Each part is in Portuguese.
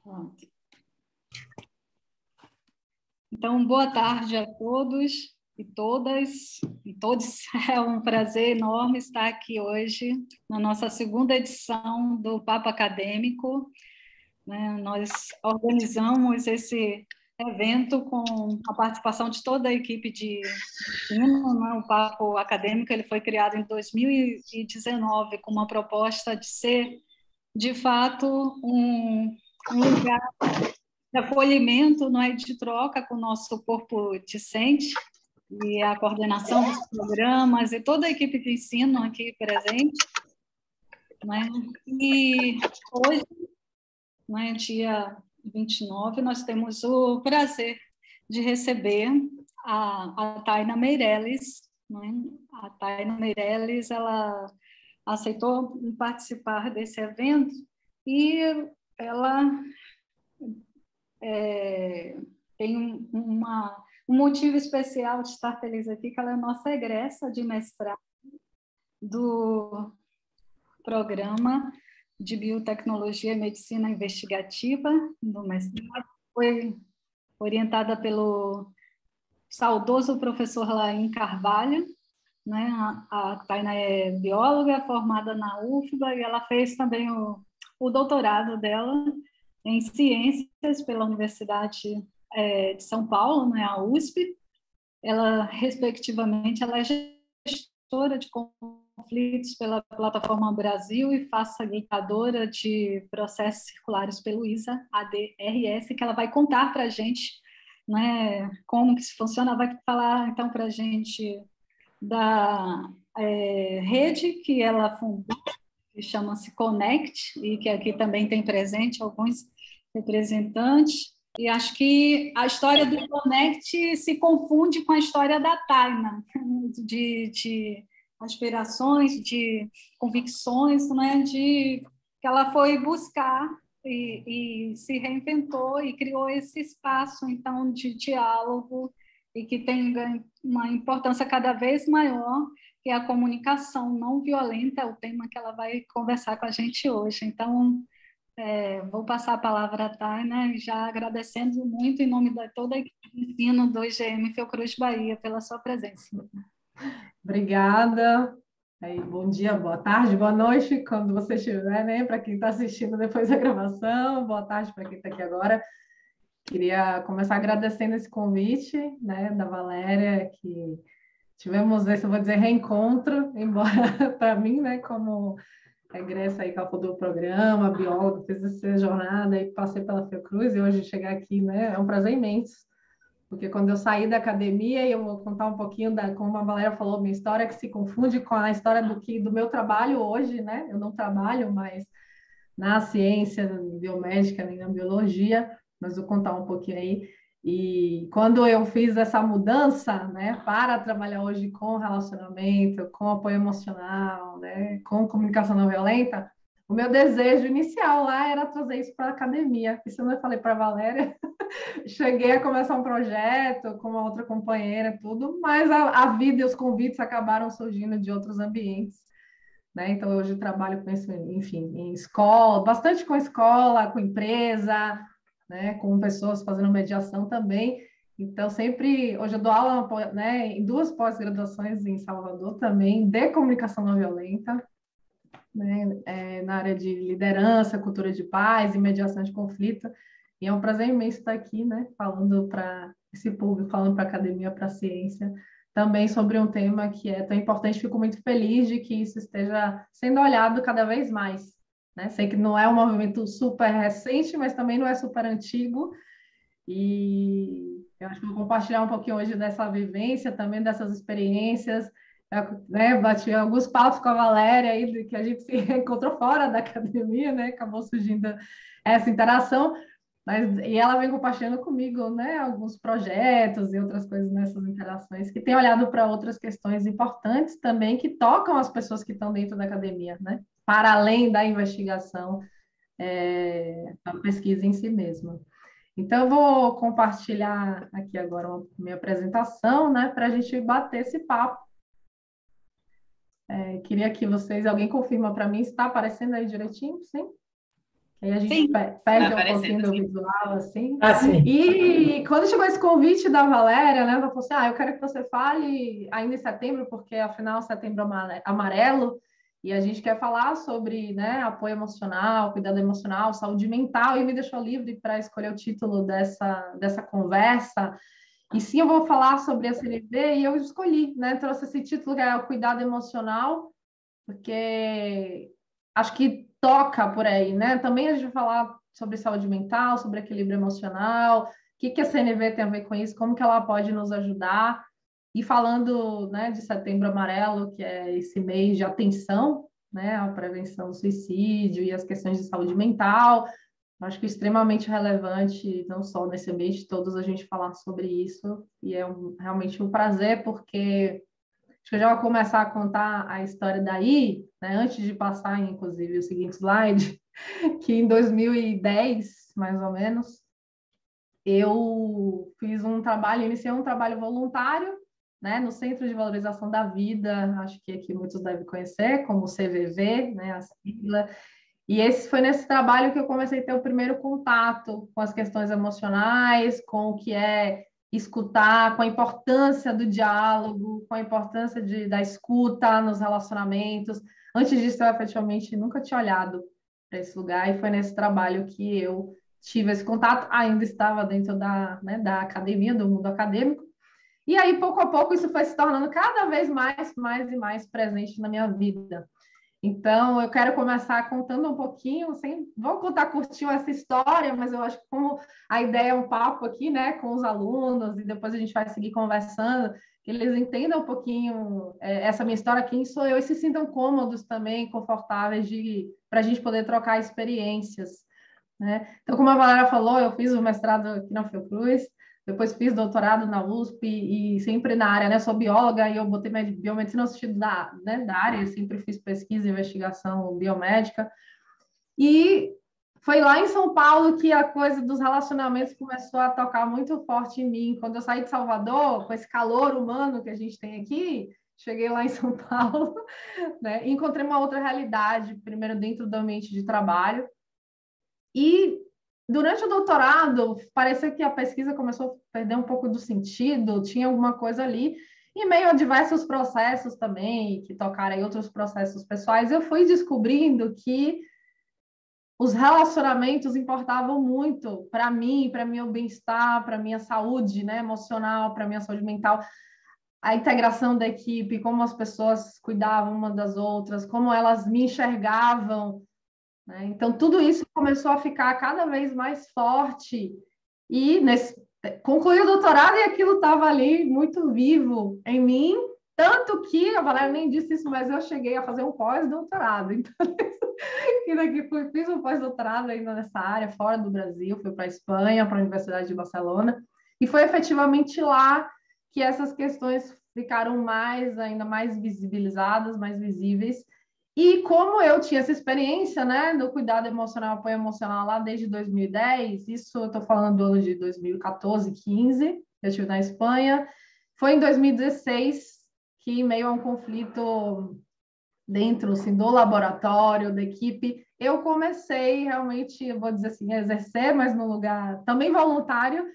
Pronto. Então, boa tarde a todos e todas e todos. É um prazer enorme estar aqui hoje na nossa segunda edição do Papo Acadêmico. Nós organizamos esse evento com a participação de toda a equipe de ensino. O Papo Acadêmico ele foi criado em 2019 com uma proposta de ser, de fato, um lugar de acolhimento, não é, de troca com o nosso corpo discente e a coordenação dos programas e toda a equipe de ensino aqui presente. Né? E hoje, né, dia 29, nós temos o prazer de receber a Taina Meirelles. Né? A Taina Meirelles, ela aceitou participar desse evento e ela tem um motivo especial de estar feliz aqui, que ela é nossa egressa de mestrado do programa de Biotecnologia e Medicina Investigativa do mestrado. Foi orientada pelo saudoso professor Laim Carvalho. Né? A Taina é bióloga, formada na UFBA, e ela fez também o doutorado dela em Ciências pela Universidade de São Paulo, né, a USP. Ela, respectivamente, ela é gestora de conflitos pela Plataforma Brasil e facilitadora de processos circulares pelo ISA-ADRS, que ela vai contar para a gente, né, como que isso funciona. Ela vai falar, então, para a gente da rede que ela fundou, que chama-se Connect, e que aqui também tem presente alguns representantes, e acho que a história do Connect se confunde com a história da Taina, de aspirações, de convicções, né, que ela foi buscar e se reinventou e criou esse espaço, então, de diálogo, e que tem uma importância cada vez maior, que é a comunicação não violenta, é o tema que ela vai conversar com a gente hoje. Então, vou passar a palavra à Taina, já agradecendo muito em nome de toda a equipe de ensino do IGM Fiocruz Bahia pela sua presença. Obrigada. Aí, bom dia, boa tarde, boa noite, quando você estiver, né? Para quem está assistindo depois da gravação, boa tarde para quem está aqui agora. Queria começar agradecendo esse convite, né, da Valéria, que tivemos esse, eu vou dizer, reencontro, embora para mim, né, como egressa aí que ela do programa, bióloga, fiz essa jornada e passei pela Fiocruz, e hoje chegar aqui, né, é um prazer imenso, porque quando eu saí da academia, e eu vou contar um pouquinho como a Valéria falou, minha história que se confunde com a história do meu trabalho hoje, né, eu não trabalho mais na ciência biomédica, nem na biologia, mas vou contar um pouquinho aí. E quando eu fiz essa mudança, né, para trabalhar hoje com relacionamento, com apoio emocional, né, com comunicação não violenta, o meu desejo inicial lá era trazer isso para a academia. Isso eu falei para a Valéria. Cheguei a começar um projeto com uma outra companheira, tudo, mas a vida e os convites acabaram surgindo de outros ambientes. Né? Então, hoje eu trabalho com isso, enfim, em escola, bastante com escola, com empresa, né? Com pessoas fazendo mediação também. Então, sempre, hoje eu dou aula, né, em 2 pós-graduações em Salvador também, de comunicação não violenta, né? Na área de liderança, cultura de paz e mediação de conflito. E é um prazer imenso estar aqui, né, falando para esse público, falando para a academia, para a ciência, também sobre um tema que é tão importante. Fico muito feliz de que isso esteja sendo olhado cada vez mais. Né? Sei que não é um movimento super recente, mas também não é super antigo. E eu acho que vou compartilhar um pouquinho hoje dessa vivência, também dessas experiências. Eu, né, bati alguns papos com a Valéria, aí, que a gente se encontrou fora da academia, né? Acabou surgindo essa interação. E ela vem compartilhando comigo, né, alguns projetos e outras coisas nessas interações, que tem olhado para outras questões importantes também, que tocam as pessoas que estão dentro da academia, né, para além da investigação, a pesquisa em si mesma. Então, eu vou compartilhar aqui agora a minha apresentação, né, para a gente bater esse papo. Queria que alguém confirma para mim se está aparecendo aí direitinho, sim? Que aí a gente Sim, Vai perde um pouquinho aparecendo do assim. visual, assim. Ah, sim. E quando chegou esse convite da Valéria, né, ela falou assim, eu quero que você fale ainda em setembro, porque afinal setembro é amarelo, e a gente quer falar sobre, né, apoio emocional, cuidado emocional, saúde mental, e me deixou livre para escolher o título dessa conversa. E sim, eu vou falar sobre a CNV, e eu escolhi, né, trouxe esse título que é o cuidado emocional, porque acho que toca por aí, né? Também a gente vai falar sobre saúde mental, sobre equilíbrio emocional, o que a CNV tem a ver com isso, como que ela pode nos ajudar. E falando, né, de Setembro Amarelo, que é esse mês de atenção, né, à prevenção do suicídio e as questões de saúde mental, acho que é extremamente relevante, não só nesse mês de todos, a gente falar sobre isso. E é realmente um prazer, porque acho que eu já vou começar a contar a história daí, né? Antes de passar, inclusive, o seguinte slide, que em 2010, mais ou menos, eu fiz um trabalho, iniciei um trabalho voluntário, né, no Centro de Valorização da Vida, acho que aqui muitos devem conhecer, como o CVV, né, a sigla. E esse foi nesse trabalho que eu comecei a ter o primeiro contato com as questões emocionais, com o que é escutar, com a importância do diálogo, com a importância da escuta nos relacionamentos. Antes disso, eu efetivamente nunca tinha olhado para esse lugar, e foi nesse trabalho que eu tive esse contato, ainda estava dentro né, da academia, do mundo acadêmico, e aí, pouco a pouco, isso foi se tornando cada vez mais e mais presente na minha vida. Então, eu quero começar contando um pouquinho, vou contar curtinho essa história, mas eu acho que como a ideia é um papo aqui, né, com os alunos, e depois a gente vai seguir conversando, que eles entendam um pouquinho essa minha história, quem sou eu, e se sintam cômodos também, confortáveis para a gente poder trocar experiências, né? Então, como a Valéria falou, eu fiz o mestrado aqui na Fiocruz, depois fiz doutorado na USP e sempre na área, né? Sou bióloga e eu botei biomedicina no sentido né, da área, sempre fiz pesquisa e investigação biomédica. E foi lá em São Paulo que a coisa dos relacionamentos começou a tocar muito forte em mim. Quando eu saí de Salvador, com esse calor humano que a gente tem aqui, cheguei lá em São Paulo, né? E encontrei uma outra realidade, primeiro dentro do ambiente de trabalho. E durante o doutorado, pareceu que a pesquisa começou a perder um pouco do sentido, tinha alguma coisa ali, e meio a diversos processos também, que tocaram em outros processos pessoais, eu fui descobrindo que os relacionamentos importavam muito para mim, para meu bem-estar, para minha saúde, né, emocional, para minha saúde mental, a integração da equipe, como as pessoas cuidavam uma das outras, como elas me enxergavam, né? Então, tudo isso começou a ficar cada vez mais forte. E concluí o doutorado e aquilo estava ali muito vivo em mim. Tanto que, a Valéria nem disse isso, mas eu cheguei a fazer um pós-doutorado. Então, e daqui fiz um pós-doutorado ainda nessa área, fora do Brasil. Fui para a Espanha, para a Universidade de Barcelona. E foi efetivamente lá que essas questões ficaram ainda mais visibilizadas, mais visíveis. E como eu tinha essa experiência, né, do cuidado emocional, apoio emocional lá desde 2010, isso eu estou falando do ano de 2014, 15, eu estive na Espanha, foi em 2016 que, em meio a um conflito dentro, assim, do laboratório, da equipe, eu comecei realmente, eu vou dizer assim, a exercer, mas no lugar também voluntário,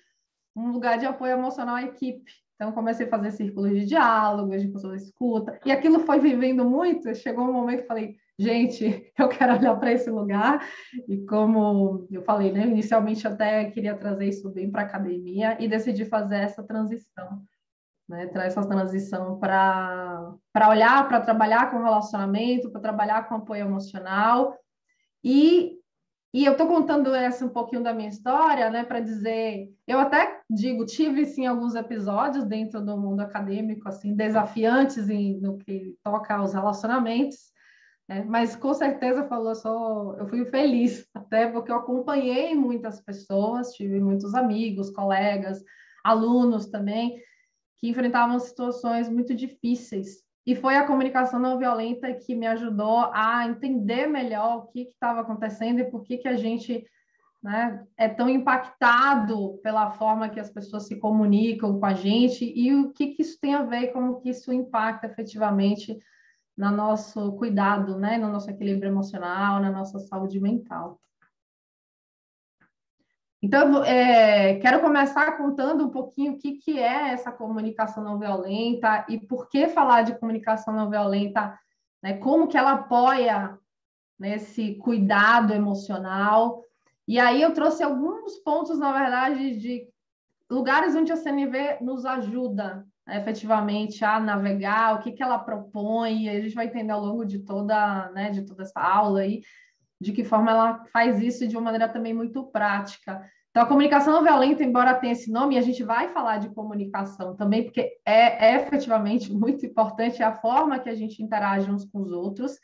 um lugar de apoio emocional à equipe. Então, comecei a fazer círculos de diálogo, de pessoa escuta, e aquilo foi vivendo muito. Chegou um momento que falei, gente, eu quero olhar para esse lugar. E como eu falei, né, inicialmente até queria trazer isso bem para a academia e decidi fazer essa transição, né, trazer essa transição para olhar, para trabalhar com relacionamento, para trabalhar com apoio emocional. E eu estou contando essa um pouquinho da minha história, né, para dizer, eu até digo, tive sim alguns episódios dentro do mundo acadêmico, assim, desafiantes no que toca aos relacionamentos, né, mas com certeza eu fui feliz, até porque eu acompanhei muitas pessoas, tive muitos amigos, colegas, alunos também, que enfrentavam situações muito difíceis. E foi a comunicação não violenta que me ajudou a entender melhor o que estava acontecendo e por que a gente, né, é tão impactado pela forma que as pessoas se comunicam com a gente e o que isso tem a ver, como que isso impacta efetivamente no nosso cuidado, né, no nosso equilíbrio emocional, na nossa saúde mental. Então, quero começar contando um pouquinho o que é essa comunicação não violenta e por que falar de comunicação não violenta, né? Como que ela apoia nesse cuidado emocional. E aí eu trouxe alguns pontos, na verdade, de lugares onde a CNV nos ajuda, né, efetivamente a navegar, o que ela propõe, e a gente vai entender ao longo de toda, né, de toda essa aula aí, de que forma ela faz isso de uma maneira também muito prática. Então, a comunicação não violenta, embora tenha esse nome, e a gente vai falar de comunicação também, porque é efetivamente muito importante a forma que a gente interage uns com os outros.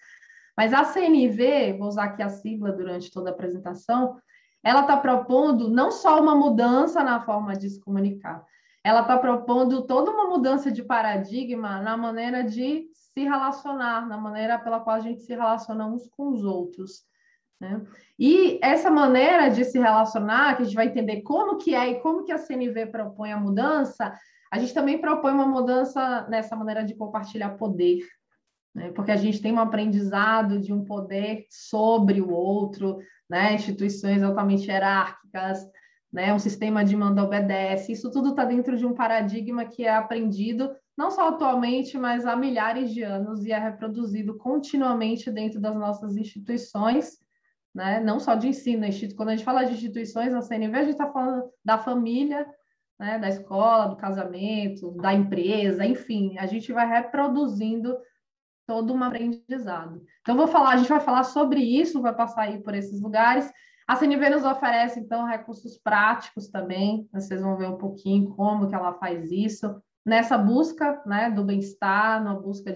Mas a CNV, vou usar aqui a sigla durante toda a apresentação, ela está propondo não só uma mudança na forma de se comunicar, ela está propondo toda uma mudança de paradigma na maneira de se relacionar, na maneira pela qual a gente se relaciona uns com os outros, né? E essa maneira de se relacionar, que a gente vai entender como que é e como que a CNV propõe a mudança, a gente também propõe uma mudança nessa maneira de compartilhar poder, né? Porque a gente tem um aprendizado de um poder sobre o outro, né? Instituições altamente hierárquicas, né? Um sistema de manda-obedece, isso tudo está dentro de um paradigma que é aprendido não só atualmente, mas há milhares de anos e é reproduzido continuamente dentro das nossas instituições, né? Não só de ensino, quando a gente fala de instituições na CNV, a gente está falando da família, né? Da escola, do casamento, da empresa, enfim, a gente vai reproduzindo todo um aprendizado. Então, a gente vai falar sobre isso, vai passar aí por esses lugares. A CNV nos oferece, então, recursos práticos também, vocês vão ver um pouquinho como que ela faz isso, nessa busca, né, do bem-estar, na busca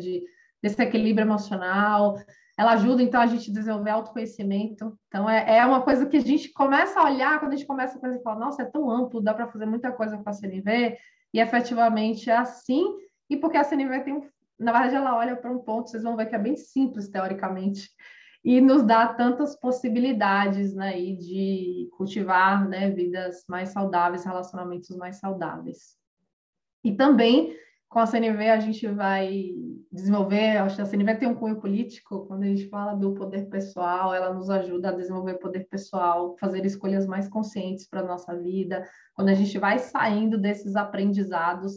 desse equilíbrio emocional. Ela ajuda, então, a gente a desenvolver autoconhecimento. Então, é uma coisa que a gente começa a olhar, quando a gente começa a pensar, fala, nossa, é tão amplo, dá para fazer muita coisa com a CNV, e efetivamente é assim, e porque a CNV tem na verdade, ela olha para um ponto, vocês vão ver que é bem simples, teoricamente, e nos dá tantas possibilidades, né, de cultivar, né, vidas mais saudáveis, relacionamentos mais saudáveis. E também, com a CNV, a gente vai desenvolver, acho que a CNV tem um cunho político, quando a gente fala do poder pessoal, ela nos ajuda a desenvolver poder pessoal, fazer escolhas mais conscientes para a nossa vida, quando a gente vai saindo desses aprendizados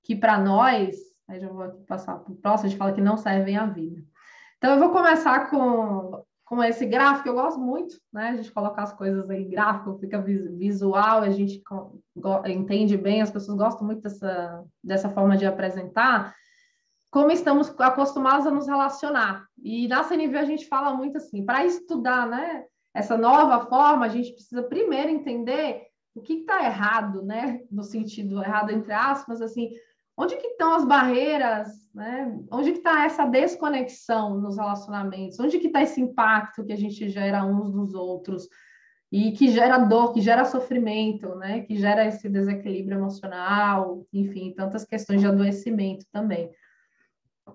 que, para nós, aí já vou aqui passar para o próximo, a gente fala que não servem à vida. Então, eu vou começar com esse gráfico, eu gosto muito, né? A gente colocar as coisas aí em gráfico, fica visual, a gente entende bem, as pessoas gostam muito dessa forma de apresentar, como estamos acostumados a nos relacionar. E na CNV a gente fala muito assim, para estudar, né, essa nova forma, a gente precisa primeiro entender o que está errado, né? No sentido errado, entre aspas, assim, onde que estão as barreiras, né? Onde que está essa desconexão nos relacionamentos? Onde que está esse impacto que a gente gera uns dos outros e que gera dor, que gera sofrimento, né? Que gera esse desequilíbrio emocional, enfim, tantas questões de adoecimento também.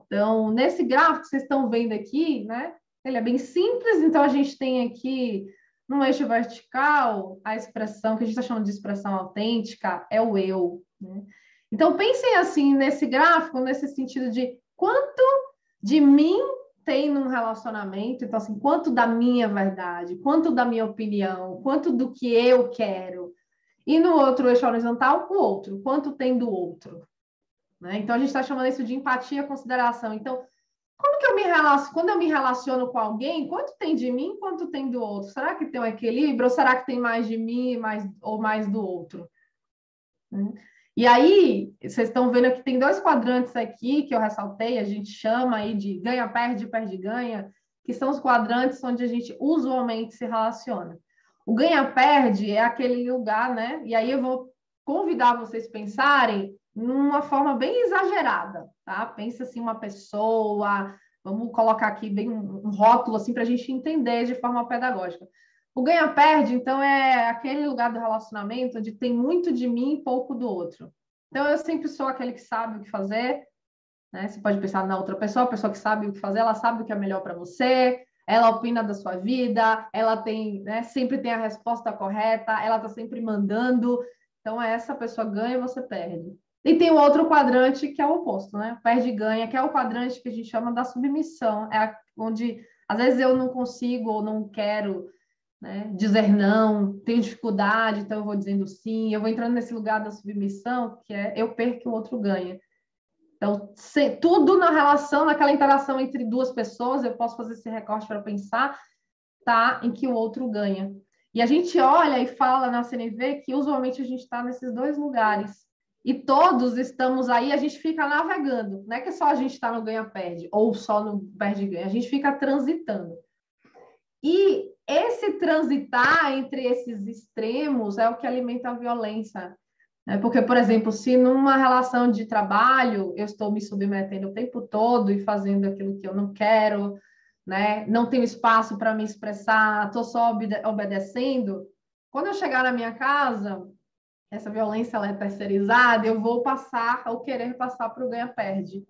Então, nesse gráfico que vocês estão vendo aqui, né? Ele é bem simples, então a gente tem aqui no eixo vertical a expressão que a gente está chamando de expressão autêntica, é o eu, né? Então, pensem assim nesse gráfico, nesse sentido de quanto de mim tem num relacionamento, então assim, quanto da minha verdade, quanto da minha opinião, quanto do que eu quero. E no outro eixo horizontal, o outro, quanto tem do outro, né? Então, a gente está chamando isso de empatia e consideração. Então, como que eu me relaciono? Quando eu me relaciono com alguém, quanto tem de mim, quanto tem do outro? Será que tem um equilíbrio ou será que tem mais de mim ou mais do outro? E aí, vocês estão vendo que tem dois quadrantes aqui que eu ressaltei, a gente chama aí de ganha-perde, perde-ganha, que são os quadrantes onde a gente usualmente se relaciona. O ganha-perde é aquele lugar, né? E aí eu vou convidar vocês a pensarem numa forma bem exagerada, tá? Pensa assim, uma pessoa, vamos colocar aqui bem um rótulo assim para a gente entender de forma pedagógica. O ganha-perde, então, é aquele lugar do relacionamento onde tem muito de mim e pouco do outro. Então, eu sempre sou aquele que sabe o que fazer, né? Você pode pensar na outra pessoa, a pessoa que sabe o que fazer, ela sabe o que é melhor para você, ela opina da sua vida, ela tem, né, sempre tem a resposta correta, ela está sempre mandando. Então, essa pessoa ganha e você perde. E tem o outro quadrante que é o oposto, né? Perde e ganha, que é o quadrante que a gente chama da submissão. É onde, às vezes, eu não consigo ou não quero né? Dizer não, tenho dificuldade, então eu vou dizendo sim, eu vou entrando nesse lugar da submissão, que é eu perco e o outro ganha. Então, tudo na relação, naquela interação entre duas pessoas, eu posso fazer esse recorte para pensar, tá, em que o outro ganha. E a gente olha e fala na CNV que usualmente a gente está nesses dois lugares. E todos estamos aí, a gente fica navegando. Não é que só a gente está no ganha-perde, ou só no perde-ganha, a gente fica transitando. E esse transitar entre esses extremos é o que alimenta a violência. Porque, por exemplo, se numa relação de trabalho eu estou me submetendo o tempo todo e fazendo aquilo que eu não quero, né? Não tenho espaço para me expressar, estou só obedecendo, quando eu chegar na minha casa, essa violência ela é terceirizada, eu vou passar, ou querer passar para o ganha-perde.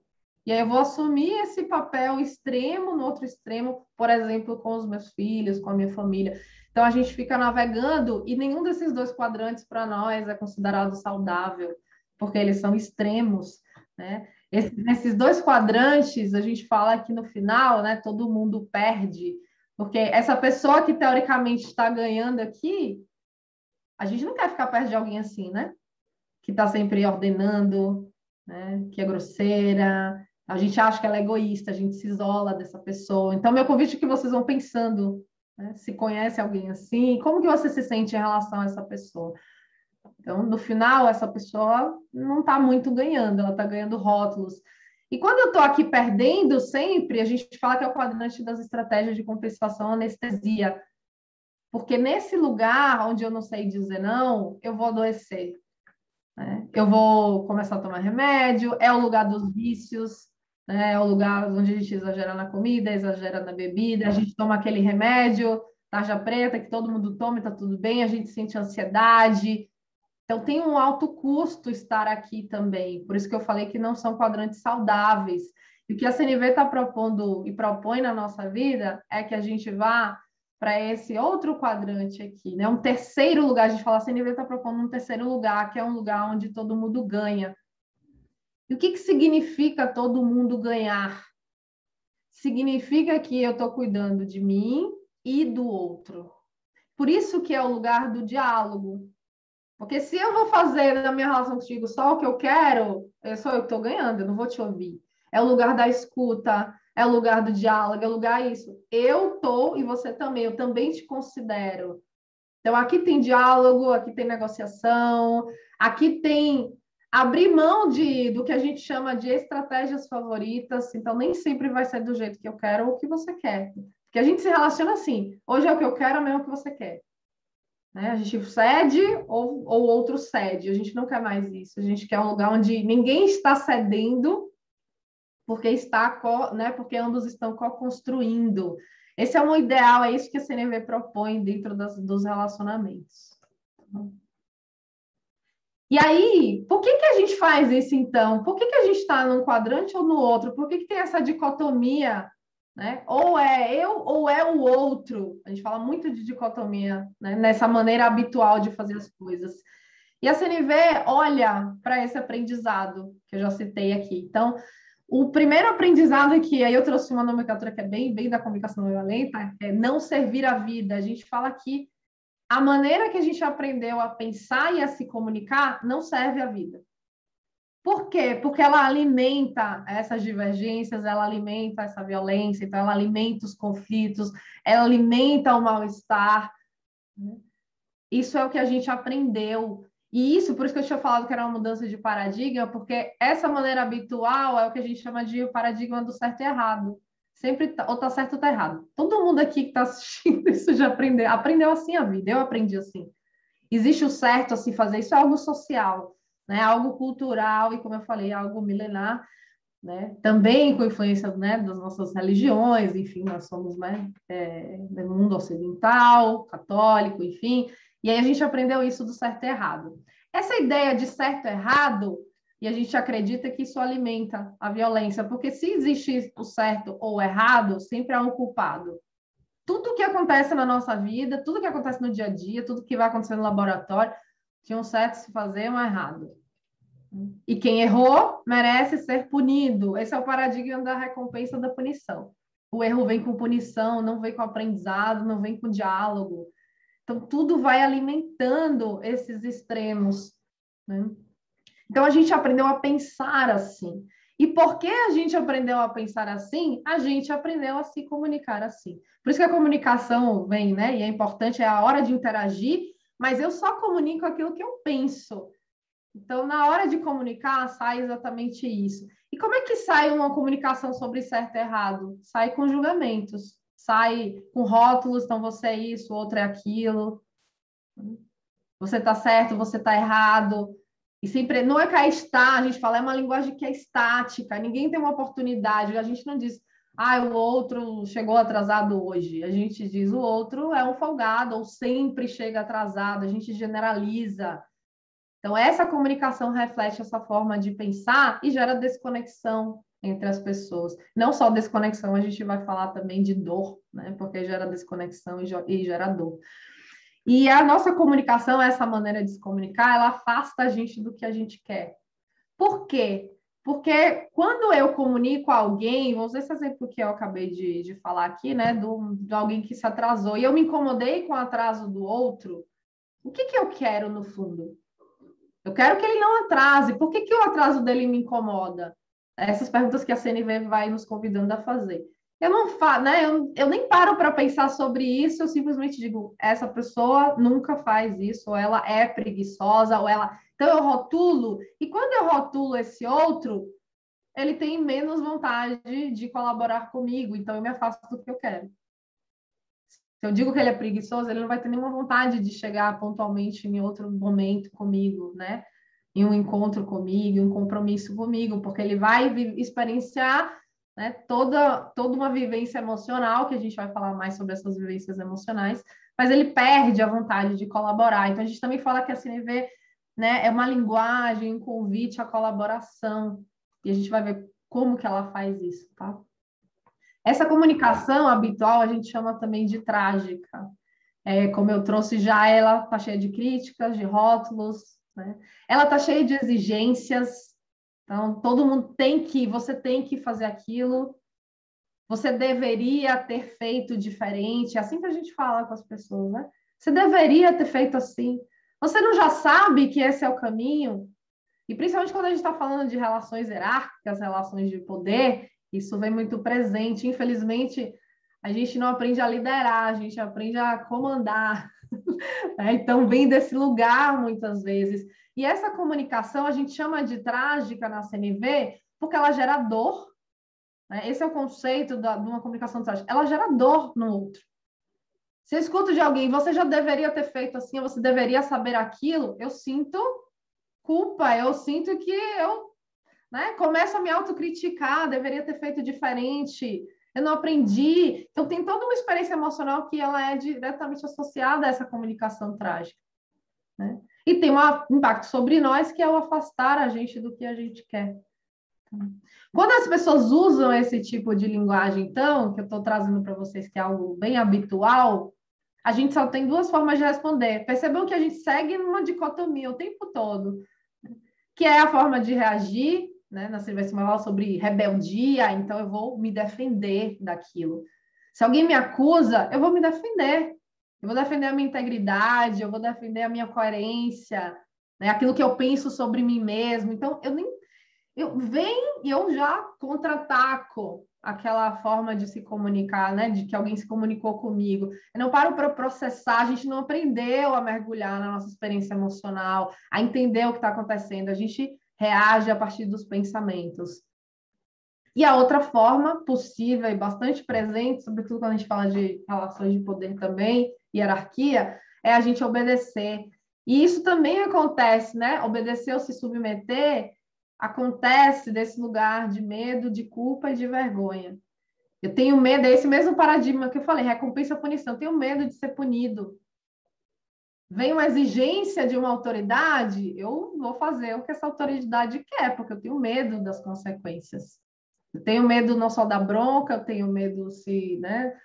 E aí eu vou assumir esse papel extremo no outro extremo, por exemplo, com os meus filhos, com a minha família. Então a gente fica navegando e nenhum desses dois quadrantes para nós é considerado saudável, porque eles são extremos, né? Nesses dois quadrantes, a gente fala que no final, né, todo mundo perde, porque essa pessoa que teoricamente está ganhando aqui, a gente não quer ficar perto de alguém assim, né? Que está sempre ordenando, né? Que é grosseira. A gente acha que ela é egoísta, a gente se isola dessa pessoa. Então, meu convite é que vocês vão pensando, né? Se conhece alguém assim, como que você se sente em relação a essa pessoa? Então, no final, essa pessoa não está muito ganhando, ela está ganhando rótulos. E quando eu estou aqui perdendo sempre, a gente fala que é o quadrante das estratégias de compensação anestesia. Porque nesse lugar onde eu não sei dizer não, eu vou adoecer. Né? Eu vou começar a tomar remédio, é o lugar dos vícios, né? É o lugar onde a gente exagera na comida, exagera na bebida, a gente toma aquele remédio, tarja preta, que todo mundo toma e está tudo bem, a gente sente ansiedade. Então, tem um alto custo estar aqui também. Por isso que eu falei que não são quadrantes saudáveis. E o que a CNV está propondo e propõe na nossa vida é que a gente vá para esse outro quadrante aqui, né? Um terceiro lugar. A gente fala, a CNV está propondo um terceiro lugar, que é um lugar onde todo mundo ganha. E o que significa todo mundo ganhar? Significa que eu estou cuidando de mim e do outro. Por isso que é o lugar do diálogo. Porque se eu vou fazer na minha relação contigo só o que eu quero, sou eu que estou ganhando, eu não vou te ouvir. É o lugar da escuta, é o lugar do diálogo, é o lugar isso. Eu estou e você também, eu também te considero. Então, aqui tem diálogo, aqui tem negociação, aqui tem abrir mão do que a gente chama de estratégias favoritas. Então, nem sempre vai ser do jeito que eu quero ou o que você quer. Porque a gente se relaciona assim, hoje é o que eu quero, amanhã é o que você quer. Né? A gente cede ou outro cede. A gente não quer mais isso. A gente quer um lugar onde ninguém está cedendo porque né? Porque ambos estão co-construindo. Esse é um ideal, é isso que a CNV propõe dentro dos relacionamentos. E aí, por que a gente faz isso então? Por que a gente está num quadrante ou no outro? Por que tem essa dicotomia? Né? Ou é eu ou é o outro. A gente fala muito de dicotomia, né? Nessa maneira habitual de fazer as coisas. E a CNV olha para esse aprendizado que eu já citei aqui. Então, o primeiro aprendizado aqui, aí eu trouxe uma nomenclatura que é bem da comunicação não violenta, é não servir a vida. A gente fala que a maneira que a gente aprendeu a pensar e a se comunicar não serve à vida. Por quê? Porque ela alimenta essas divergências, ela alimenta essa violência, então ela alimenta os conflitos, ela alimenta o mal-estar. Isso é o que a gente aprendeu. E isso, por isso que eu tinha falado que era uma mudança de paradigma, porque essa maneira habitual é o que a gente chama de o paradigma do certo e errado. Sempre ou tá certo ou tá errado. Todo mundo aqui que está assistindo isso já aprendeu assim a vida. Eu aprendi assim. Existe o certo a se fazer, isso é algo social, né? Algo cultural e, como eu falei, algo milenar, né? Também com influência, né, das nossas religiões, enfim, nós somos, né, do mundo ocidental, católico, enfim, e aí a gente aprendeu isso do certo e errado. Essa ideia de certo e errado, e a gente acredita que isso alimenta a violência, porque se existe o certo ou o errado, sempre há um culpado. Tudo que acontece na nossa vida, tudo que acontece no dia a dia, tudo que vai acontecer no laboratório, tinha um certo se fazer e um errado. E quem errou merece ser punido. Esse é o paradigma da recompensa da punição. O erro vem com punição, não vem com aprendizado, não vem com diálogo. Então, tudo vai alimentando esses extremos, né? Então, a gente aprendeu a pensar assim. E porque a gente aprendeu a pensar assim, a gente aprendeu a se comunicar assim. Por isso que a comunicação vem, né? E é importante, é a hora de interagir, mas eu só comunico aquilo que eu penso. Então, na hora de comunicar, sai exatamente isso. E como é que sai uma comunicação sobre certo e errado? Sai com julgamentos, sai com rótulos, então você é isso, o outro é aquilo. Você está certo, você está errado. E sempre, não é que aí está, a gente fala, é uma linguagem que é estática, ninguém tem uma oportunidade, a gente não diz, o outro chegou atrasado hoje. A gente diz, o outro é um folgado, ou sempre chega atrasado, a gente generaliza. Então, essa comunicação reflete essa forma de pensar e gera desconexão entre as pessoas. Não só desconexão, a gente vai falar também de dor, né? Porque gera desconexão e gera dor. E a nossa comunicação, essa maneira de se comunicar, ela afasta a gente do que a gente quer. Por quê? Porque quando eu comunico a alguém, vou usar esse exemplo que eu acabei de falar aqui, né? De alguém que se atrasou, e eu me incomodei com o atraso do outro, o que eu quero no fundo? Eu quero que ele não atrase. Por que o atraso dele me incomoda? Essas perguntas que a CNV vai nos convidando a fazer. Eu não né? Eu nem paro para pensar sobre isso, eu simplesmente digo, essa pessoa nunca faz isso, ou ela é preguiçosa, ou ela. Então eu rotulo, e quando eu rotulo esse outro, ele tem menos vontade de colaborar comigo, então eu me afasto do que eu quero. Se eu digo que ele é preguiçoso, ele não vai ter nenhuma vontade de chegar pontualmente em outro momento comigo, né? Em um encontro comigo, um compromisso comigo, porque ele vai experienciar, né, toda uma vivência emocional, que a gente vai falar mais sobre essas vivências emocionais, mas ele perde a vontade de colaborar. Então, a gente também fala que a CNV, né, é uma linguagem, um convite à colaboração, e a gente vai ver como que ela faz isso, tá? Essa comunicação habitual a gente chama também de trágica. Como eu trouxe já, ela está cheia de críticas, de rótulos, né? Ela está cheia de exigências. Então, todo mundo você tem que fazer aquilo. Você deveria ter feito diferente. É assim que a gente fala com as pessoas, né? Você deveria ter feito assim. Você não já sabe que esse é o caminho? E principalmente quando a gente está falando de relações hierárquicas, relações de poder, isso vem muito presente. Infelizmente, a gente não aprende a liderar, a gente aprende a comandar. Né? Então, vem desse lugar muitas vezes. E essa comunicação a gente chama de trágica na CNV porque ela gera dor. Né? Esse é o conceito de uma comunicação trágica. Ela gera dor no outro. Se eu escuto de alguém, você já deveria ter feito assim, você deveria saber aquilo, eu sinto culpa, eu sinto que eu, né, começo a me autocriticar, deveria ter feito diferente, eu não aprendi. Então, tem toda uma experiência emocional que ela é diretamente associada a essa comunicação trágica. Né? E tem um impacto sobre nós, que é o afastar a gente do que a gente quer. Quando as pessoas usam esse tipo de linguagem, então, que eu estou trazendo para vocês, que é algo bem habitual, a gente só tem duas formas de responder. Percebam que a gente segue numa dicotomia o tempo todo, que é a forma de reagir, né? Na Silvia fala sobre rebeldia, então eu vou me defender daquilo. Se alguém me acusa, eu vou me defender. Eu vou defender a minha integridade, eu vou defender a minha coerência, né? Aquilo que eu penso sobre mim mesmo. Então, eu já contra-ataco aquela forma de se comunicar, né? De que alguém se comunicou comigo. Eu não paro para processar, a gente não aprendeu a mergulhar na nossa experiência emocional, a entender o que está acontecendo, a gente reage a partir dos pensamentos. E a outra forma possível e bastante presente, sobretudo quando a gente fala de relações de poder também, hierarquia, é a gente obedecer. E isso também acontece, né? Obedecer ou se submeter acontece desse lugar de medo, de culpa e de vergonha. Eu tenho medo, é esse mesmo paradigma que eu falei, recompensa, punição. Eu tenho medo de ser punido. Vem uma exigência de uma autoridade, eu vou fazer o que essa autoridade quer, porque eu tenho medo das consequências. Eu tenho medo não só da bronca, eu tenho medo se, né,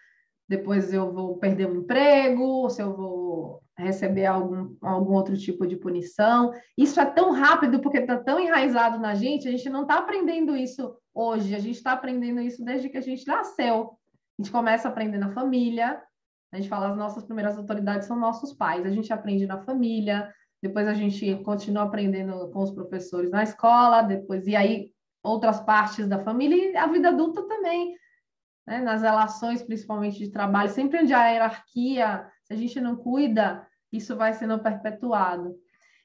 depois eu vou perder o emprego, ou se eu vou receber algum outro tipo de punição. Isso é tão rápido, porque está tão enraizado na gente, a gente não está aprendendo isso hoje, a gente está aprendendo isso desde que a gente nasceu. A gente começa a aprender na família, A gente fala, as nossas primeiras autoridades são nossos pais. A gente aprende na família, depois a gente continua aprendendo com os professores na escola, depois, e aí outras partes da família, e a vida adulta também, né? Nas relações, principalmente de trabalho, sempre onde há hierarquia, se a gente não cuida, isso vai sendo perpetuado.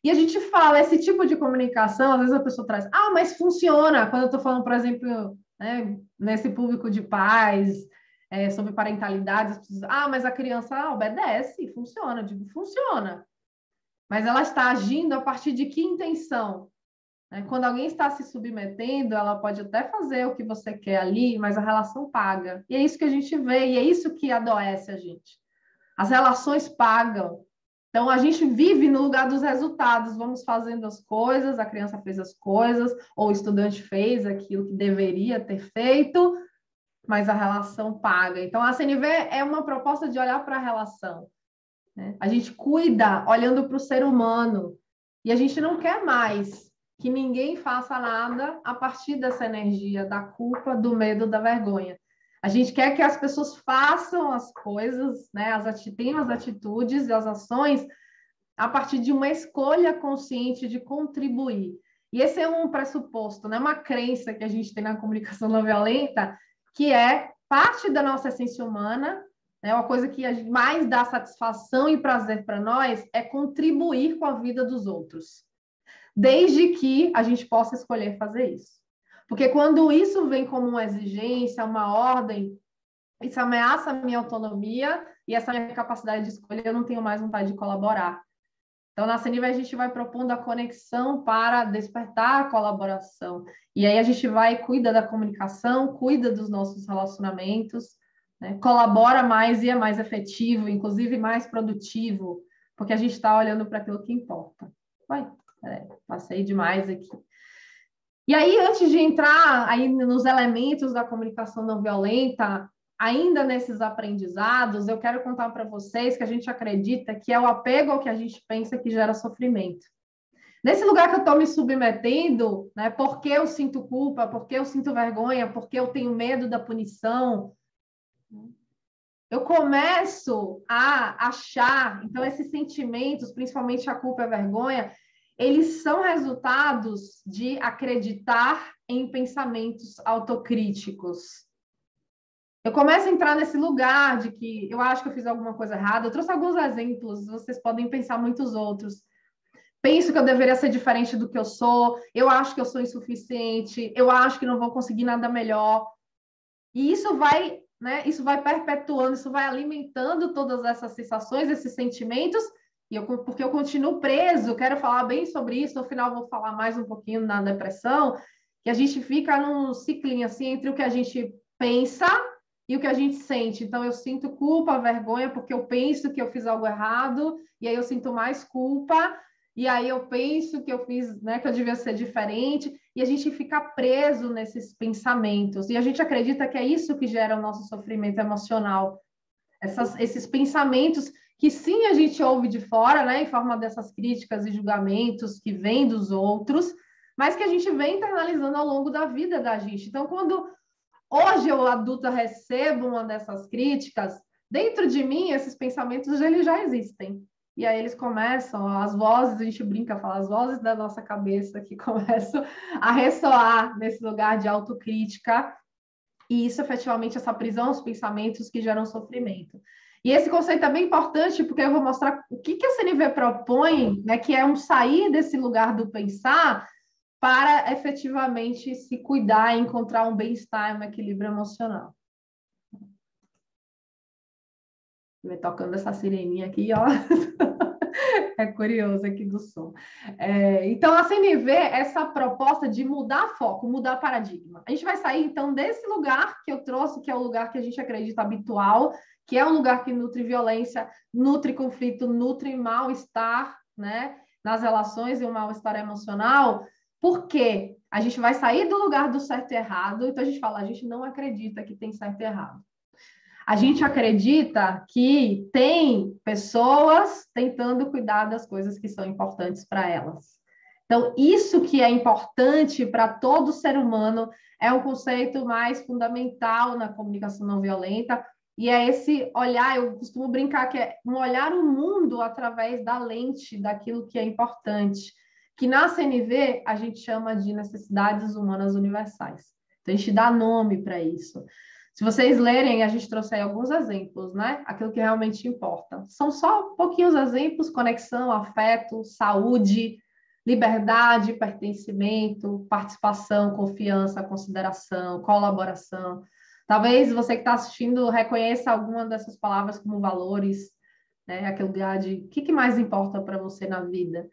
E a gente fala, esse tipo de comunicação, às vezes a pessoa traz, mas funciona, quando eu estou falando, por exemplo, né, nesse público de pais, sobre parentalidade, as pessoas, mas a criança obedece, funciona. Eu digo, funciona. Mas ela está agindo a partir de que intenção? Quando alguém está se submetendo, ela pode até fazer o que você quer ali, mas a relação paga. E é isso que a gente vê, e é isso que adoece a gente. As relações pagam. Então, a gente vive no lugar dos resultados, vamos fazendo as coisas, a criança fez as coisas, ou o estudante fez aquilo que deveria ter feito, mas a relação paga. Então, a CNV é uma proposta de olhar para a relação, né? A gente cuida olhando para o ser humano, e a gente não quer mais que ninguém faça nada a partir dessa energia da culpa, do medo, da vergonha. A gente quer que as pessoas façam as coisas, né? Tenham as atitudes e as ações a partir de uma escolha consciente de contribuir. E esse é um pressuposto, né? Uma crença que a gente tem na comunicação não violenta, que é parte da nossa essência humana, né? Uma coisa que mais dá satisfação e prazer para nós é contribuir com a vida dos outros, desde que a gente possa escolher fazer isso. Porque quando isso vem como uma exigência, uma ordem, isso ameaça a minha autonomia e essa minha capacidade de escolha, eu não tenho mais vontade de colaborar. Então, na CNV, a gente vai propondo a conexão para despertar a colaboração. E aí a gente vai, cuida da comunicação, cuida dos nossos relacionamentos, né? Colabora mais e é mais efetivo, inclusive mais produtivo, porque a gente está olhando para aquilo que importa. Passei demais aqui. E aí, antes de entrar aí nos elementos da comunicação não violenta, ainda nesses aprendizados, eu quero contar para vocês que a gente acredita que é o apego ao que a gente pensa que gera sofrimento. Nesse lugar que eu estou me submetendo, né, porque eu sinto culpa, porque eu sinto vergonha, porque eu tenho medo da punição, eu começo a achar, então esses sentimentos, principalmente a culpa e a vergonha, eles são resultados de acreditar em pensamentos autocríticos. Eu começo a entrar nesse lugar de que eu acho que eu fiz alguma coisa errada. Eu trouxe alguns exemplos, vocês podem pensar muitos outros. Penso que eu deveria ser diferente do que eu sou, eu acho que eu sou insuficiente, eu acho que não vou conseguir nada melhor. E isso vai, né, isso vai perpetuando, isso vai alimentando todas essas sensações, esses sentimentos, porque eu continuo preso, quero falar bem sobre isso, no final vou falar mais um pouquinho na depressão, que a gente fica num ciclinho assim entre o que a gente pensa e o que a gente sente. Então, eu sinto culpa, vergonha, porque eu penso que eu fiz algo errado, e aí eu sinto mais culpa, e aí eu penso que eu fiz, né, que eu devia ser diferente, e a gente fica preso nesses pensamentos. E a gente acredita que é isso que gera o nosso sofrimento emocional. Esses pensamentos que sim a gente ouve de fora, né, em forma dessas críticas e julgamentos que vêm dos outros, mas que a gente vem internalizando ao longo da vida da gente. Então, quando hoje eu, adulta, recebo uma dessas críticas, dentro de mim, esses pensamentos eles já existem. E aí eles começam, as vozes, a gente brinca, fala, as vozes da nossa cabeça que começam a ressoar nesse lugar de autocrítica. E isso, efetivamente, essa prisão aos pensamentos que geram sofrimento. E esse conceito é bem importante, porque eu vou mostrar o que a CNV propõe, né, que é um sair desse lugar do pensar para efetivamente se cuidar e encontrar um bem-estar, um equilíbrio emocional. Vai tocando essa sireninha aqui, ó. É curioso aqui do som. Então, a CNV é essa proposta de mudar foco, mudar paradigma. A gente vai sair, então, desse lugar que eu trouxe, que é o lugar que a gente acredita habitual, que é um lugar que nutre violência, nutre conflito, nutre mal-estar, né, nas relações e o mal-estar emocional. Por quê? A gente vai sair do lugar do certo e errado, então a gente fala, a gente não acredita que tem certo e errado. A gente acredita que tem pessoas tentando cuidar das coisas que são importantes para elas. Então, isso que é importante para todo ser humano é um conceito mais fundamental na comunicação não violenta, E é esse olhar, eu costumo brincar que é um olhar o mundo através da lente daquilo que é importante, que na CNV a gente chama de necessidades humanas universais. Então, a gente dá nome para isso. Se vocês lerem, a gente trouxe aí alguns exemplos, né? Aquilo que realmente importa. São só pouquinhos exemplos: conexão, afeto, saúde, liberdade, pertencimento, participação, confiança, consideração, colaboração. Talvez você que está assistindo reconheça alguma dessas palavras como valores, né? Aquele lugar de o que mais importa para você na vida.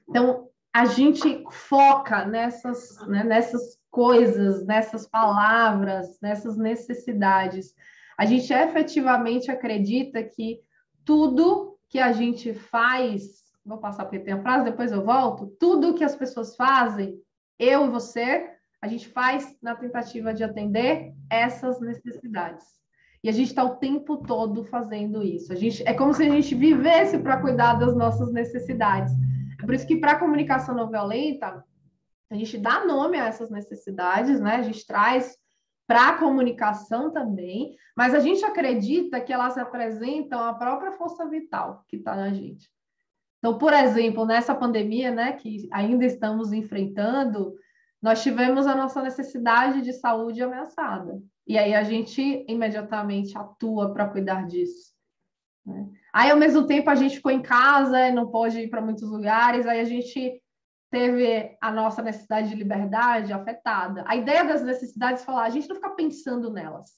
Então, a gente foca nessas, né, nessas coisas, nessas palavras, nessas necessidades. A gente efetivamente acredita que tudo que a gente faz, vou passar porque tem a frase, depois eu volto, tudo que as pessoas fazem, eu e você, a gente faz na tentativa de atender essas necessidades. E a gente está o tempo todo fazendo isso. É como se a gente vivesse para cuidar das nossas necessidades. É por isso que, para a comunicação não violenta, a gente dá nome a essas necessidades, né? A gente traz para a comunicação também, mas a gente acredita que elas representam a própria força vital que está na gente. Então, por exemplo, nessa pandemia, né, que ainda estamos enfrentando, nós tivemos a nossa necessidade de saúde ameaçada. E aí a gente imediatamente atua para cuidar disso, né? Aí, ao mesmo tempo, a gente ficou em casa, não pôde ir para muitos lugares, aí a gente teve a nossa necessidade de liberdade afetada. A ideia das necessidades é falar, a gente não fica pensando nelas.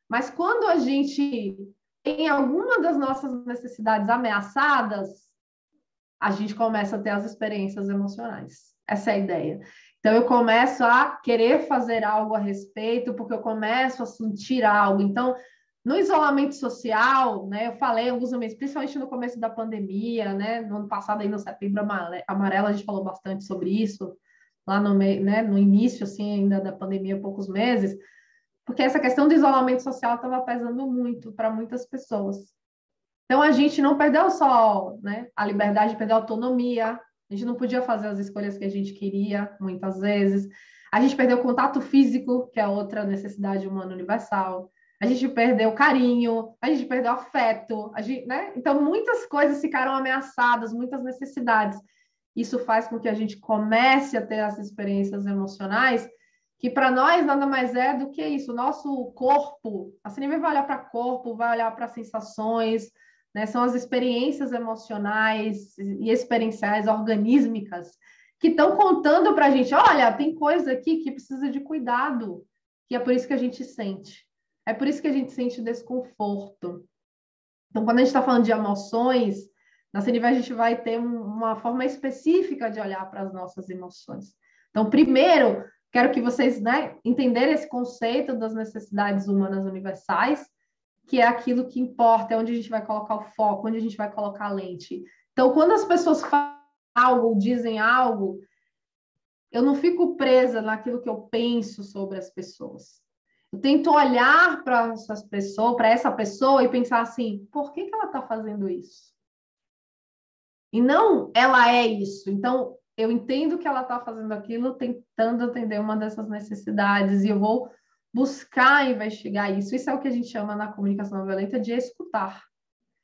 Mas quando a gente tem alguma das nossas necessidades ameaçadas, a gente começa a ter as experiências emocionais. Essa é a ideia. Então, eu começo a querer fazer algo a respeito, porque eu começo a sentir algo. Então, no isolamento social, né, eu falei alguns momentos, principalmente no começo da pandemia, né, no ano passado, aí no Setembro Amarelo, a gente falou bastante sobre isso, lá no, né, no início, assim, ainda da pandemia, poucos meses, porque essa questão do isolamento social estava pesando muito para muitas pessoas. Então, a gente não perdeu só, né, a liberdade, perdeu a autonomia, a gente não podia fazer as escolhas que a gente queria, muitas vezes. A gente perdeu o contato físico, que é outra necessidade humana universal. A gente perdeu carinho, a gente perdeu afeto, né? Então, muitas coisas ficaram ameaçadas, muitas necessidades. Isso faz com que a gente comece a ter as experiências emocionais, que para nós nada mais é do que isso. O nosso corpo, assim, ninguém vai olhar para o corpo, vai olhar para sensações, né? São as experiências emocionais e experienciais organísmicas que estão contando para a gente, olha, tem coisa aqui que precisa de cuidado, que é por isso que a gente sente. É por isso que a gente sente desconforto. Então, quando a gente está falando de emoções, na CNV a gente vai ter uma forma específica de olhar para as nossas emoções. Então, primeiro, quero que vocês, né, entenderem esse conceito das necessidades humanas universais, que é aquilo que importa, é onde a gente vai colocar o foco, onde a gente vai colocar a lente. Então, quando as pessoas falam algo ou dizem algo, eu não fico presa naquilo que eu penso sobre as pessoas. Eu tento olhar para essa pessoa e pensar assim, por que ela está fazendo isso? E não, ela é isso. Então, eu entendo que ela está fazendo aquilo, tentando atender uma dessas necessidades, e eu vou buscar investigar isso. Isso é o que a gente chama na comunicação não violenta de escutar.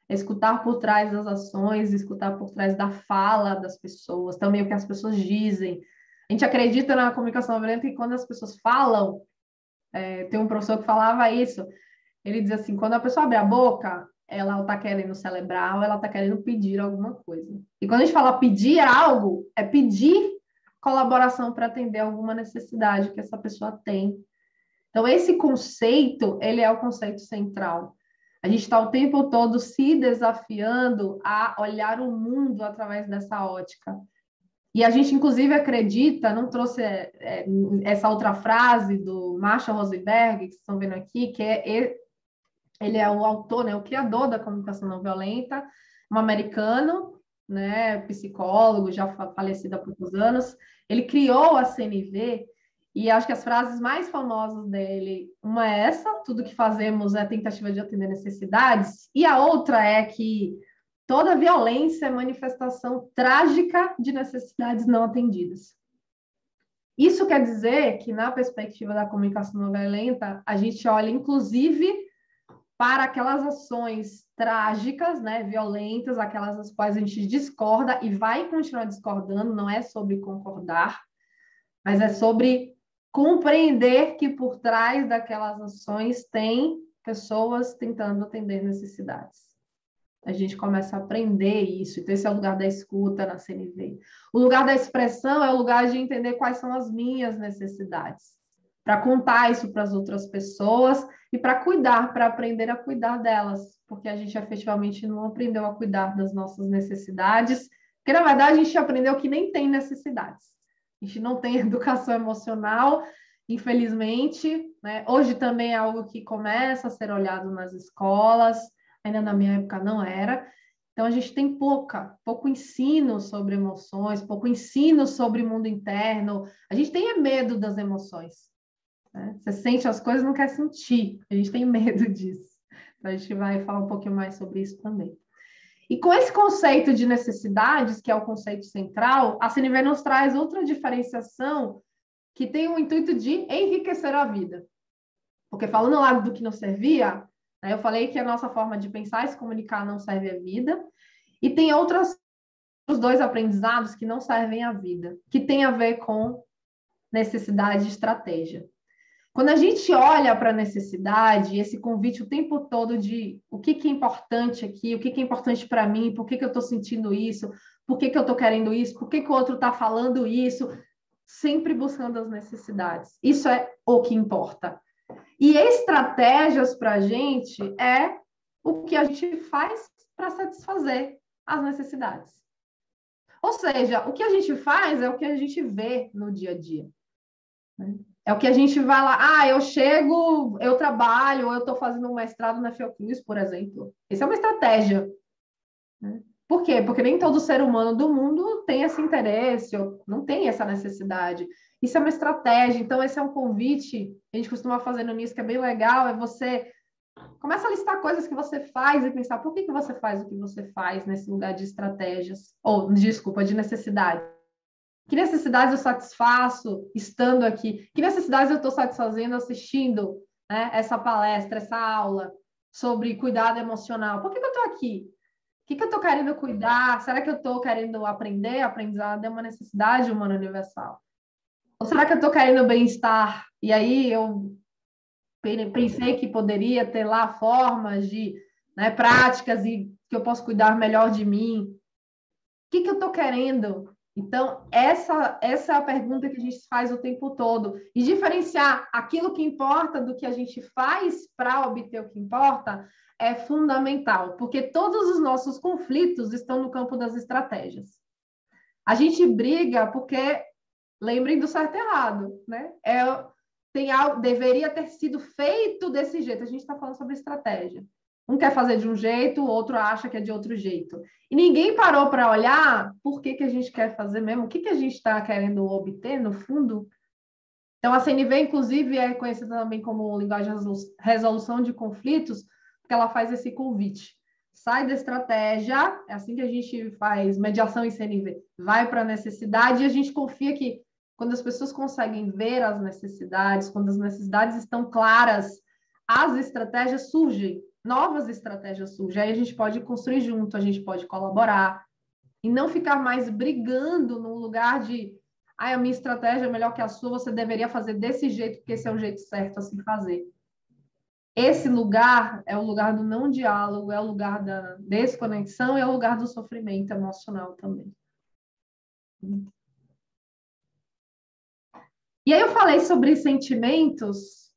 Escutar por trás das ações, escutar por trás da fala das pessoas, também o que as pessoas dizem. A gente acredita na comunicação não violenta que quando as pessoas falam, tem um professor que falava isso, ele diz assim, quando a pessoa abre a boca, ela está querendo celebrar ou ela está querendo pedir alguma coisa. E quando a gente fala pedir algo, é pedir colaboração para atender alguma necessidade que essa pessoa tem. Então, esse conceito, ele é o conceito central. A gente está o tempo todo se desafiando a olhar o mundo através dessa ótica. E a gente, inclusive, acredita, não trouxe essa outra frase do Marshall Rosenberg, que vocês estão vendo aqui, que ele é o autor, né, o criador da comunicação não violenta, um americano, né, psicólogo, já falecido há poucos anos. Ele criou a CNV, e acho que as frases mais famosas dele, uma é essa, tudo que fazemos é tentativa de atender necessidades, e a outra é que toda violência é manifestação trágica de necessidades não atendidas. Isso quer dizer que, na perspectiva da comunicação não violenta, a gente olha, inclusive, para aquelas ações trágicas, né, violentas, aquelas das quais a gente discorda e vai continuar discordando, não é sobre concordar, mas é sobre compreender que por trás daquelas ações tem pessoas tentando atender necessidades. A gente começa a aprender isso. Então, esse é o lugar da escuta na CNV. O lugar da expressão é o lugar de entender quais são as minhas necessidades, para contar isso para as outras pessoas e para cuidar, para aprender a cuidar delas, porque a gente efetivamente não aprendeu a cuidar das nossas necessidades, porque, na verdade, a gente aprendeu que nem tem necessidades. A gente não tem educação emocional, infelizmente, né? Hoje também é algo que começa a ser olhado nas escolas, ainda na minha época não era. Então, a gente tem pouco ensino sobre emoções, pouco ensino sobre mundo interno. A gente tem medo das emoções, né? Você sente as coisas e não quer sentir. A gente tem medo disso. Então, a gente vai falar um pouquinho mais sobre isso também. E com esse conceito de necessidades, que é o conceito central, a CNV nos traz outra diferenciação que tem o intuito de enriquecer a vida. Porque falando lá do que não servia, né, eu falei que a nossa forma de pensar e se comunicar não serve à vida, e tem outros dois aprendizados que não servem à vida, que tem a ver com necessidade e estratégia. Quando a gente olha para a necessidade, esse convite o tempo todo de o que é importante aqui, o que é importante para mim, por que eu estou sentindo isso, por que eu estou querendo isso, por que o outro está falando isso, sempre buscando as necessidades. Isso é o que importa. E estratégias para a gente é o que a gente faz para satisfazer as necessidades. Ou seja, o que a gente faz é o que a gente vê no dia a dia. É o que a gente vai lá, eu chego, eu trabalho, ou eu estou fazendo um mestrado na Fiocruz, por exemplo. Isso é uma estratégia. Por quê? Porque nem todo ser humano do mundo tem esse interesse, ou não tem essa necessidade. Isso é uma estratégia. Então, esse é um convite que a gente costuma fazer no início, que é bem legal, é você começa a listar coisas que você faz e pensar por que você faz o que você faz nesse lugar de estratégias, ou, desculpa, de necessidade. Que necessidades eu satisfaço estando aqui? Que necessidades eu estou satisfazendo assistindo, né, essa palestra, essa aula sobre cuidado emocional? Por que eu estou aqui? O que eu estou querendo cuidar? Será que eu estou querendo aprender? Aprendizado é uma necessidade humana universal. Ou será que eu estou querendo bem-estar? E aí eu pensei que poderia ter lá formas de, né, práticas e que eu posso cuidar melhor de mim. O que eu estou querendo? Então, essa é a pergunta que a gente faz o tempo todo. E diferenciar aquilo que importa do que a gente faz para obter o que importa é fundamental, porque todos os nossos conflitos estão no campo das estratégias. A gente briga porque, lembrem do certo e errado, né? Tem algo, deveria ter sido feito desse jeito. A gente está falando sobre estratégia. Um quer fazer de um jeito, o outro acha que é de outro jeito. E ninguém parou para olhar por que a gente quer fazer mesmo, o que a gente está querendo obter, no fundo. Então, a CNV, inclusive, é conhecida também como linguagem de resolução de conflitos, porque ela faz esse convite. Sai da estratégia, é assim que a gente faz mediação em CNV, vai para a necessidade e a gente confia que quando as pessoas conseguem ver as necessidades, quando as necessidades estão claras, as estratégias surgem, novas estratégias surgem. Aí a gente pode construir junto, a gente pode colaborar e não ficar mais brigando num lugar de a minha estratégia é melhor que a sua, você deveria fazer desse jeito, porque esse é o jeito certo a se fazer. Esse lugar é o lugar do não diálogo, é o lugar da desconexão, é o lugar do sofrimento emocional também. E aí eu falei sobre sentimentos,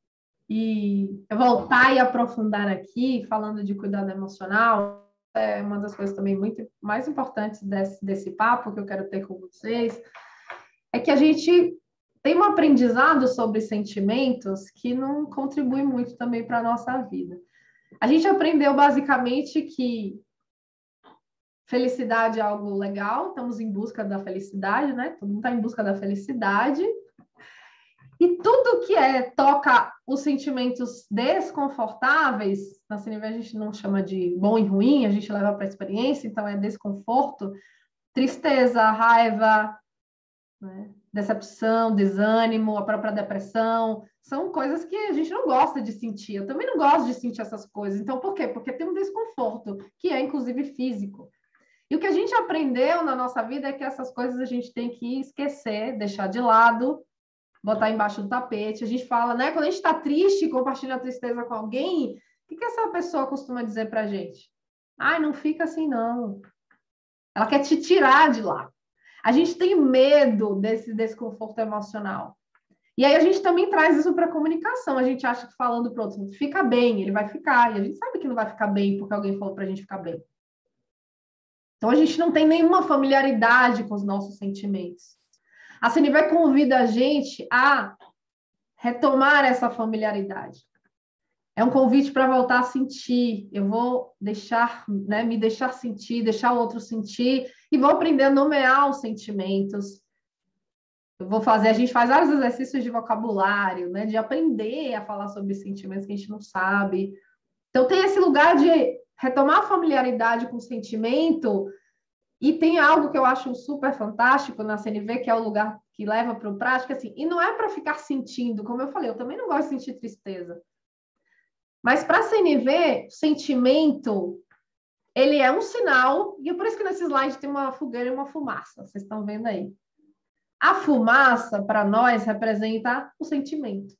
e eu voltar e aprofundar aqui, falando de cuidado emocional, é uma das coisas também muito mais importantes desse papo que eu quero ter com vocês, é que a gente tem um aprendizado sobre sentimentos que não contribui muito também para a nossa vida. A gente aprendeu basicamente que felicidade é algo legal, estamos em busca da felicidade, né? Todo mundo está em busca da felicidade. E tudo que toca os sentimentos desconfortáveis, na CNV a gente não chama de bom e ruim, a gente leva para a experiência, então é desconforto, tristeza, raiva, né? Decepção, desânimo, a própria depressão, são coisas que a gente não gosta de sentir. Eu também não gosto de sentir essas coisas. Então, por quê? Porque tem um desconforto, que é inclusive físico. E o que a gente aprendeu na nossa vida é que essas coisas a gente tem que esquecer, deixar de lado, botar embaixo do tapete. A gente fala, né? Quando a gente está triste, compartilha a tristeza com alguém, o que essa pessoa costuma dizer pra gente? Ai, não fica assim, não. Ela quer te tirar de lá. A gente tem medo desse desconforto emocional. E aí a gente também traz isso para a comunicação. A gente acha que falando para o outro, fica bem, ele vai ficar. E a gente sabe que não vai ficar bem porque alguém falou para a gente ficar bem. Então a gente não tem nenhuma familiaridade com os nossos sentimentos. A CNV convida a gente a retomar essa familiaridade. É um convite para voltar a sentir. Eu vou deixar, né, me deixar sentir, deixar o outro sentir, e vou aprender a nomear os sentimentos. Eu vou fazer, a gente faz vários exercícios de vocabulário, né, de aprender a falar sobre sentimentos que a gente não sabe. Então, tem esse lugar de retomar a familiaridade com o sentimento, e tem algo que eu acho super fantástico na CNV, que é o lugar que leva para o prático, assim, e não é para ficar sentindo, como eu falei, eu também não gosto de sentir tristeza. Mas para a CNV, sentimento, ele é um sinal, e é por isso que nesse slide tem uma fogueira e uma fumaça, vocês estão vendo aí. A fumaça, para nós, representa o sentimento.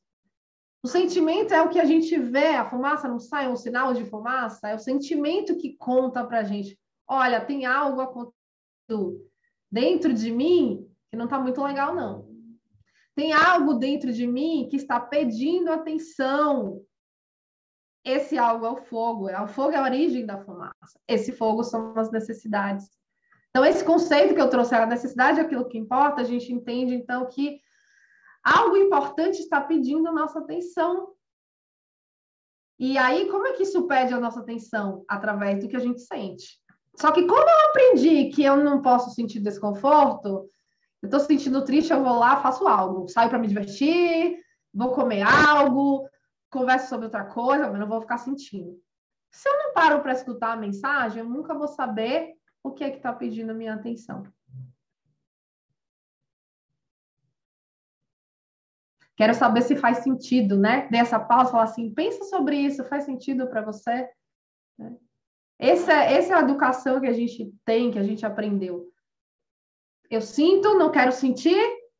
O sentimento é o que a gente vê, a fumaça não sai, um sinal de fumaça, é o sentimento que conta para a gente. Olha, tem algo acontecendo dentro de mim que não está muito legal, não. Tem algo dentro de mim que está pedindo atenção. Esse algo é o fogo é a origem da fumaça. Esse fogo são as necessidades. Então, esse conceito que eu trouxe, a necessidade é aquilo que importa, a gente entende, então, que algo importante está pedindo a nossa atenção. E aí, como é que isso pede a nossa atenção? Através do que a gente sente. Só que como eu aprendi que eu não posso sentir desconforto, eu estou sentindo triste, eu vou lá, faço algo. Saio para me divertir, vou comer algo, converso sobre outra coisa, mas não vou ficar sentindo. Se eu não paro para escutar a mensagem, eu nunca vou saber o que é que está pedindo a minha atenção. Quero saber se faz sentido, né? Dê essa pausa, falar assim, pensa sobre isso, faz sentido para você? Essa é a educação que a gente tem, que a gente aprendeu. Eu sinto, não quero sentir,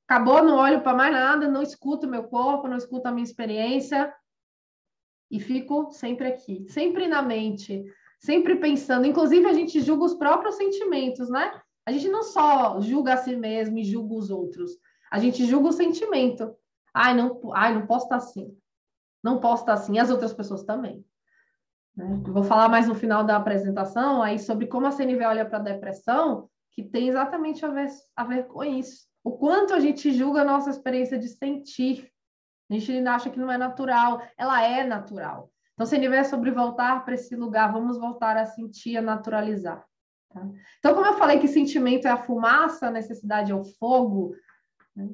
acabou, não olho para mais nada, não escuto meu corpo, não escuto a minha experiência e fico sempre aqui, sempre na mente, sempre pensando. Inclusive, a gente julga os próprios sentimentos, né? A gente não só julga a si mesmo e julga os outros, a gente julga o sentimento. Não posso estar assim. Não posso estar assim. E as outras pessoas também. Né? Eu vou falar mais no final da apresentação aí sobre como a CNV olha para a depressão, que tem exatamente a ver com isso. O quanto a gente julga a nossa experiência de sentir. A gente ainda acha que não é natural. Ela é natural. Então, CNV é sobre voltar para esse lugar. Vamos voltar a sentir, a naturalizar. Tá? Então, como eu falei que sentimento é a fumaça, a necessidade é o fogo, né?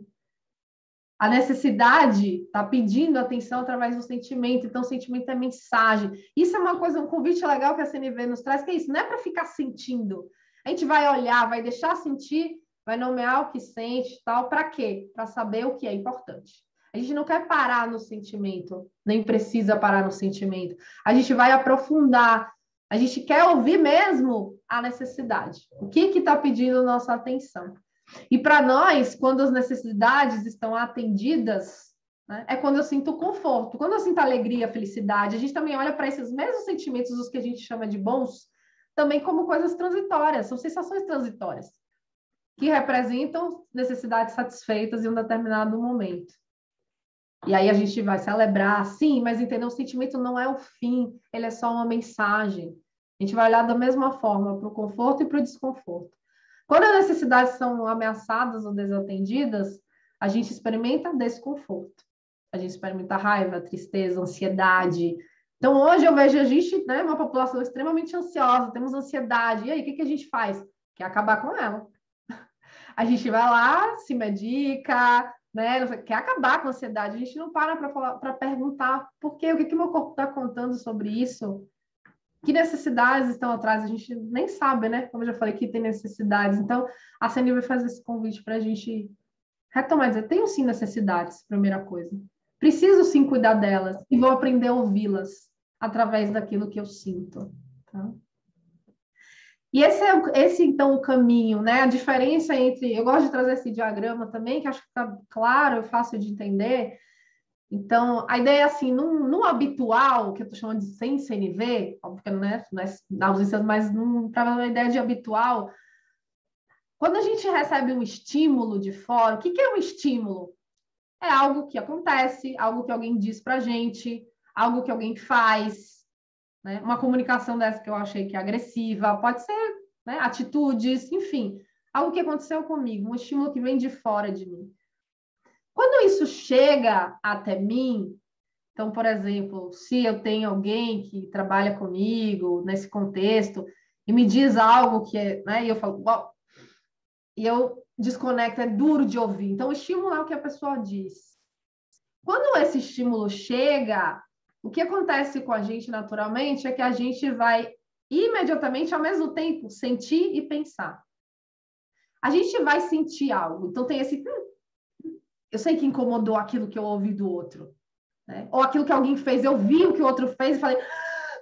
A necessidade está pedindo atenção através do sentimento, então o sentimento é mensagem. Isso é uma coisa, um convite legal que a CNV nos traz, que é isso, não é para ficar sentindo. A gente vai olhar, vai deixar sentir, vai nomear o que sente, tal, para quê? Para saber o que é importante. A gente não quer parar no sentimento, nem precisa parar no sentimento. A gente vai aprofundar, a gente quer ouvir mesmo a necessidade. O que está pedindo nossa atenção? E para nós, quando as necessidades estão atendidas, né, é quando eu sinto conforto. Quando eu sinto alegria, felicidade, a gente também olha para esses mesmos sentimentos, os que a gente chama de bons, também como coisas transitórias, são sensações transitórias, que representam necessidades satisfeitas em um determinado momento. E aí a gente vai celebrar, sim, mas entender, o sentimento não é o fim, ele é só uma mensagem. A gente vai olhar da mesma forma para o conforto e para o desconforto. Quando as necessidades são ameaçadas ou desatendidas, a gente experimenta desconforto. A gente experimenta raiva, tristeza, ansiedade. Então, hoje eu vejo a gente, né, uma população extremamente ansiosa, temos ansiedade. E aí, o que a gente faz? Quer acabar com ela. A gente vai lá, se medica, né, quer acabar com a ansiedade. A gente não para perguntar por quê, o que meu corpo está contando sobre isso. Que necessidades estão atrás? A gente nem sabe, né? Como eu já falei, que tem necessidades. Então, a CNV faz esse convite para a gente Retomar, dizer, tenho sim necessidades, primeira coisa. Preciso sim cuidar delas e vou aprender a ouvi-las através daquilo que eu sinto. Tá? E esse, então, o caminho, né? A diferença entre... Eu gosto de trazer esse diagrama também, que acho que fica claro, fácil de entender. Então, a ideia é assim, no habitual, que eu estou chamando de sem CNV, óbvio que não é na ausência, mas para a ideia de habitual, quando a gente recebe um estímulo de fora, o que é um estímulo? É algo que acontece, algo que alguém diz para a gente, algo que alguém faz, né? Uma comunicação dessa que eu achei que é agressiva, pode ser, né, atitudes, enfim, algo que aconteceu comigo, um estímulo que vem de fora de mim. Quando isso chega até mim, então, por exemplo, se eu tenho alguém que trabalha comigo nesse contexto e me diz algo que é, né, e eu falo, uau, e eu desconecto, é duro de ouvir. Então, o estímulo é o que a pessoa diz. Quando esse estímulo chega, o que acontece com a gente naturalmente é que a gente vai imediatamente, ao mesmo tempo, sentir e pensar. A gente vai sentir algo. Então, tem esse... eu sei que incomodou aquilo que eu ouvi do outro. Né? Ou aquilo que alguém fez, eu vi o que o outro fez e falei,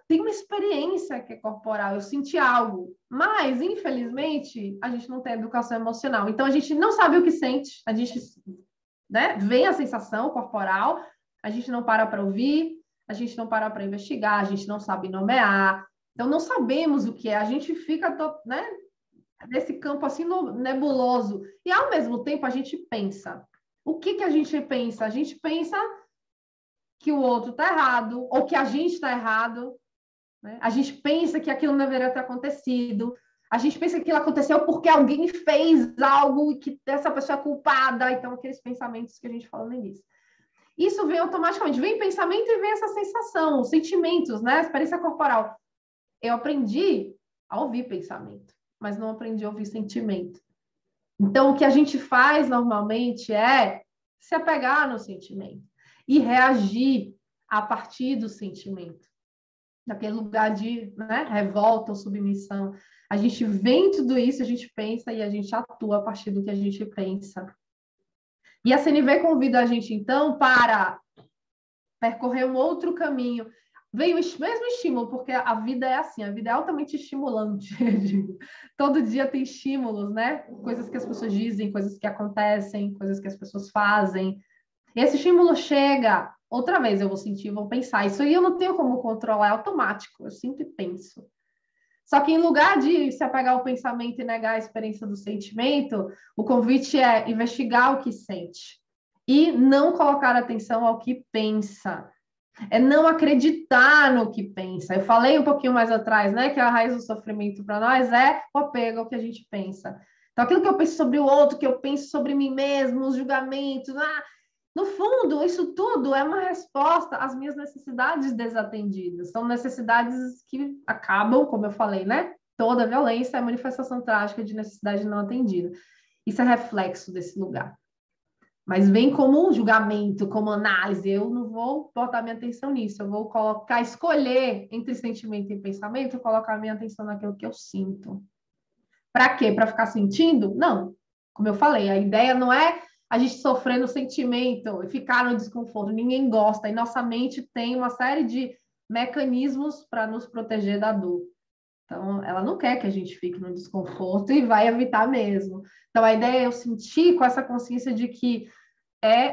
tem uma experiência que é corporal, eu senti algo. Mas, infelizmente, a gente não tem educação emocional. Então, a gente não sabe o que sente, a gente, né, vem a sensação corporal, a gente não para ouvir, a gente não para investigar, a gente não sabe nomear. Então, não sabemos o que é, a gente fica, né, nesse campo assim nebuloso. E, ao mesmo tempo, a gente pensa. O que a gente pensa? A gente pensa que o outro está errado, ou que a gente está errado, né? A gente pensa que aquilo não deveria ter acontecido, a gente pensa que aquilo aconteceu porque alguém fez algo e que essa pessoa é culpada, então aqueles pensamentos que a gente falou no início. Isso vem automaticamente, vem pensamento e vem essa sensação, os sentimentos, né? A experiência corporal. Eu aprendi a ouvir pensamento, mas não aprendi a ouvir sentimento. Então, o que a gente faz normalmente é se apegar no sentimento e reagir a partir do sentimento, daquele lugar de, né, revolta ou submissão. A gente vê tudo isso, a gente pensa e a gente atua a partir do que a gente pensa. E a CNV convida a gente, então, para percorrer um outro caminho. Vem o mesmo estímulo, porque a vida é assim, a vida é altamente estimulante. Todo dia tem estímulos, né? Coisas que as pessoas dizem, coisas que acontecem, coisas que as pessoas fazem. E esse estímulo chega, outra vez eu vou sentir, vou pensar. Isso aí eu não tenho como controlar, é automático, eu sempre penso. Só que em lugar de se apegar ao pensamento e negar a experiência do sentimento, o convite é investigar o que sente e não colocar atenção ao que pensa. É não acreditar no que pensa. Eu falei um pouquinho mais atrás, né, que a raiz do sofrimento para nós é o apego ao que a gente pensa. Então, aquilo que eu penso sobre o outro, que eu penso sobre mim mesmo, os julgamentos, no fundo, isso tudo é uma resposta às minhas necessidades desatendidas. São necessidades que acabam, como eu falei, né? Toda violência é manifestação trágica de necessidade não atendida. Isso é reflexo desse lugar. Mas vem como um julgamento, como análise. Eu não vou botar minha atenção nisso. Eu vou escolher entre sentimento e pensamento, colocar minha atenção naquilo que eu sinto. Para quê? Para ficar sentindo? Não. Como eu falei, a ideia não é a gente sofrer no sentimento e ficar no desconforto. Ninguém gosta. E nossa mente tem uma série de mecanismos para nos proteger da dor. Então, ela não quer que a gente fique no desconforto e vai evitar mesmo. Então, a ideia é eu sentir com essa consciência de que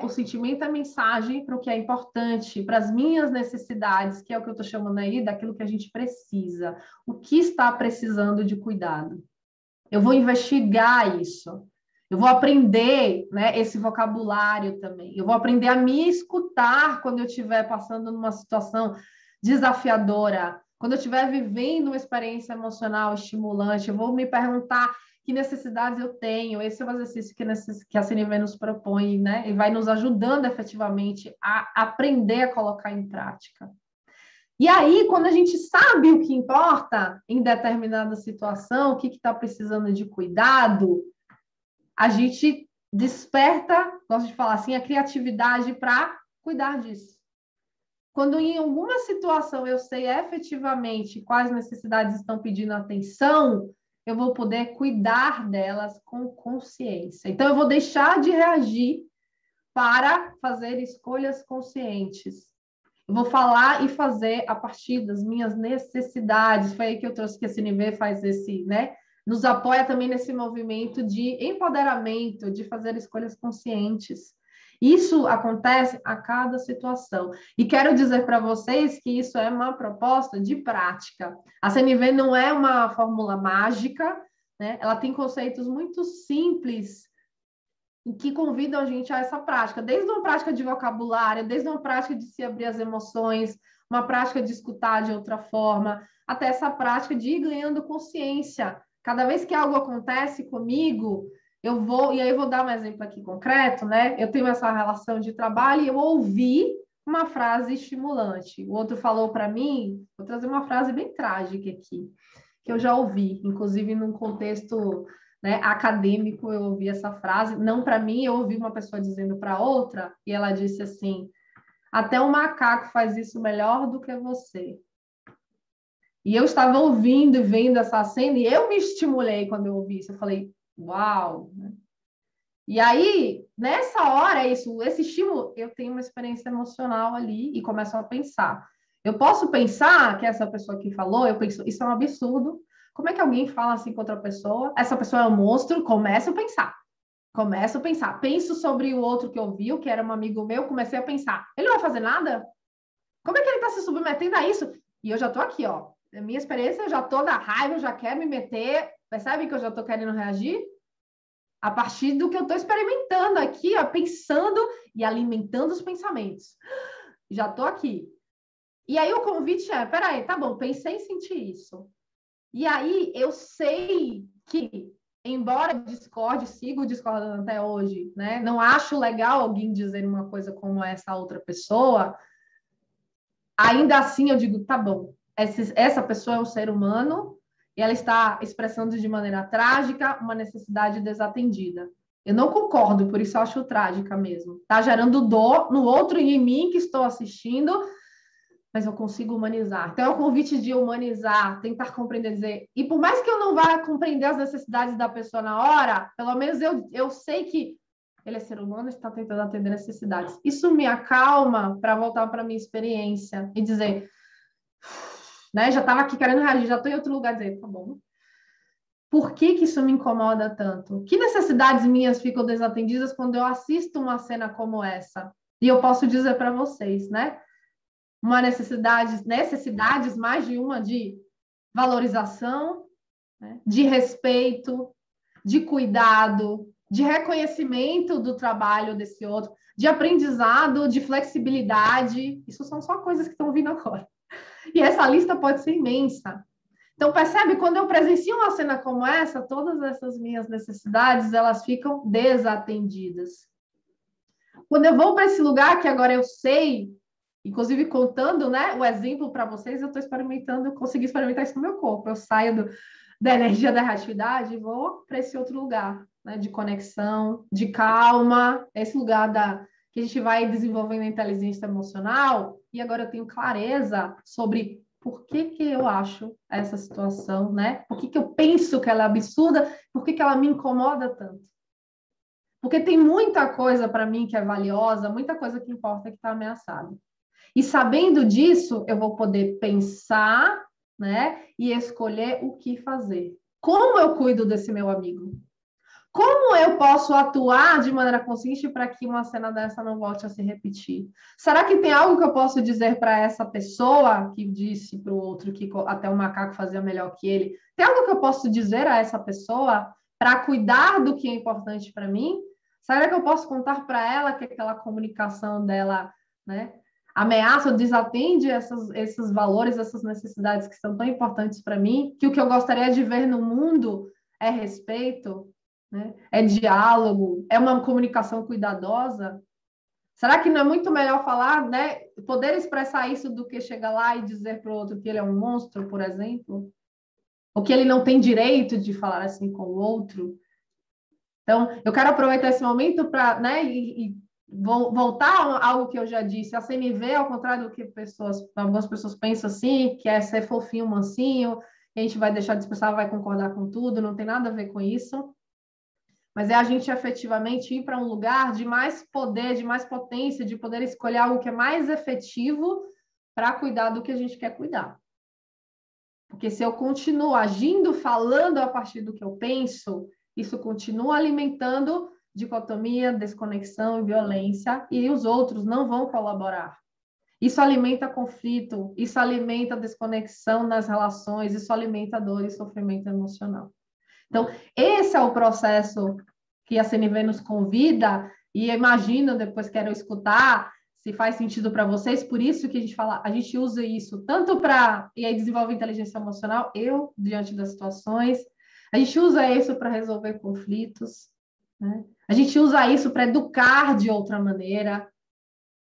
o sentimento é a mensagem para o que é importante, para as minhas necessidades, que é o que eu estou chamando aí daquilo que a gente precisa. O que está precisando de cuidado? Eu vou investigar isso. Eu vou aprender, né, esse vocabulário também. Eu vou aprender a me escutar quando eu estiver passando numa situação desafiadora, quando eu estiver vivendo uma experiência emocional estimulante. Eu vou me perguntar que necessidades eu tenho. Esse é o exercício que a CNV nos propõe, né, e vai nos ajudando efetivamente a aprender a colocar em prática. E aí, quando a gente sabe o que importa em determinada situação, o que está precisando de cuidado, a gente desperta, gosto de falar assim, a criatividade para cuidar disso. Quando em alguma situação eu sei efetivamente quais necessidades estão pedindo atenção, eu vou poder cuidar delas com consciência. Então, eu vou deixar de reagir para fazer escolhas conscientes. Eu vou falar e fazer a partir das minhas necessidades. Foi aí que eu trouxe que a CNV faz esse, né? Nos apoia também nesse movimento de empoderamento, de fazer escolhas conscientes. Isso acontece a cada situação. E quero dizer para vocês que isso é uma proposta de prática. A CNV não é uma fórmula mágica, né? Ela tem conceitos muito simples que convidam a gente a essa prática, desde uma prática de vocabulário, desde uma prática de se abrir as emoções, uma prática de escutar de outra forma, até essa prática de ir ganhando consciência. Cada vez que algo acontece comigo, eu vou, e aí eu vou dar um exemplo aqui concreto, né? Eu tenho essa relação de trabalho e eu ouvi uma frase estimulante. O outro falou para mim, vou trazer uma frase bem trágica aqui, que eu já ouvi, inclusive num contexto, né, acadêmico, eu ouvi essa frase, não para mim, eu ouvi uma pessoa dizendo para outra, e ela disse assim: até um macaco faz isso melhor do que você. E eu estava ouvindo e vendo essa cena, e eu me estimulei quando eu ouvi isso, eu falei, uau! E aí, nessa hora, esse estímulo, eu tenho uma experiência emocional ali e começo a pensar. Eu posso pensar que essa pessoa que falou, eu penso, isso é um absurdo. Como é que alguém fala assim com outra pessoa? Essa pessoa é um monstro? Começo a pensar. Começo a pensar. Penso sobre o outro que ouviu, que era um amigo meu, comecei a pensar. Ele não vai fazer nada? Como é que ele está se submetendo a isso? E eu já estou aqui, ó. Na minha experiência, eu já estou na raiva, eu já quero me meter. Percebe que eu já estou querendo reagir? A partir do que eu estou experimentando aqui, ó, pensando e alimentando os pensamentos. Já estou aqui. E aí o convite é, peraí, tá bom, pensei em sentir isso. E aí eu sei que, embora discorde, sigo discordando até hoje, né? Não acho legal alguém dizer uma coisa como essa outra pessoa, ainda assim eu digo, tá bom, essa pessoa é um ser humano e ela está expressando de maneira trágica uma necessidade desatendida. Eu não concordo, por isso eu acho trágica mesmo. Está gerando dor no outro e em mim que estou assistindo, mas eu consigo humanizar. Então, é o convite de humanizar, tentar compreender, dizer... E por mais que eu não vá compreender as necessidades da pessoa na hora, pelo menos eu sei que ele é ser humano e está tentando atender necessidades. Isso me acalma para voltar para a minha experiência e dizer... Né, já estava aqui querendo reagir, já estou em outro lugar, dizer, tá bom. Por que isso me incomoda tanto? Que necessidades minhas ficam desatendidas quando eu assisto uma cena como essa? E eu posso dizer para vocês, né? Uma necessidades, mais de uma, de valorização, né? De respeito, de cuidado, de reconhecimento do trabalho desse outro, de aprendizado, de flexibilidade. Isso são só coisas que estão vindo agora. E essa lista pode ser imensa. Então, percebe, quando eu presencio uma cena como essa, todas essas minhas necessidades, elas ficam desatendidas. Quando eu vou para esse lugar que agora eu sei, inclusive contando, né, o exemplo para vocês, eu estou experimentando, consegui experimentar isso no meu corpo. Eu saio da energia da reatividade e vou para esse outro lugar, né, de conexão, de calma, esse lugar que a gente vai desenvolvendo a inteligência emocional, e agora eu tenho clareza sobre por que eu acho essa situação, né? Por que eu penso que ela é absurda, por que ela me incomoda tanto. Porque tem muita coisa para mim que é valiosa, muita coisa que importa que está ameaçada. E sabendo disso, eu vou poder pensar, né, e escolher o que fazer. Como eu cuido desse meu amigo? Como eu posso atuar de maneira consciente para que uma cena dessa não volte a se repetir? Será que tem algo que eu posso dizer para essa pessoa que disse para o outro que até o macaco fazia melhor que ele? Tem algo que eu posso dizer a essa pessoa para cuidar do que é importante para mim? Será que eu posso contar para ela que aquela comunicação dela, né, ameaça ou desatende esses valores, essas necessidades que são tão importantes para mim, que o que eu gostaria de ver no mundo é respeito, né? É diálogo, é uma comunicação cuidadosa? Será que não é muito melhor falar, né, poder expressar isso do que chegar lá e dizer para o outro que ele é um monstro, por exemplo? Ou que ele não tem direito de falar assim com o outro? Então, eu quero aproveitar esse momento para, né, e voltar a algo que eu já disse. A CNV, ao contrário do que algumas pessoas pensam assim, que é ser fofinho, mansinho, a gente vai deixar de expressar, vai concordar com tudo, não tem nada a ver com isso. Mas é a gente efetivamente ir para um lugar de mais poder, de mais potência, de poder escolher algo que é mais efetivo para cuidar do que a gente quer cuidar. Porque se eu continuo agindo, falando a partir do que eu penso, isso continua alimentando dicotomia, desconexão e violência, e os outros não vão colaborar. Isso alimenta conflito, isso alimenta desconexão nas relações, isso alimenta dor e sofrimento emocional. Então, esse é o processo que a CNV nos convida, e imagino, depois quero escutar se faz sentido para vocês, por isso que a gente fala, a gente usa isso tanto para, e aí desenvolve inteligência emocional, eu, diante das situações, a gente usa isso para resolver conflitos, né? A gente usa isso para educar de outra maneira,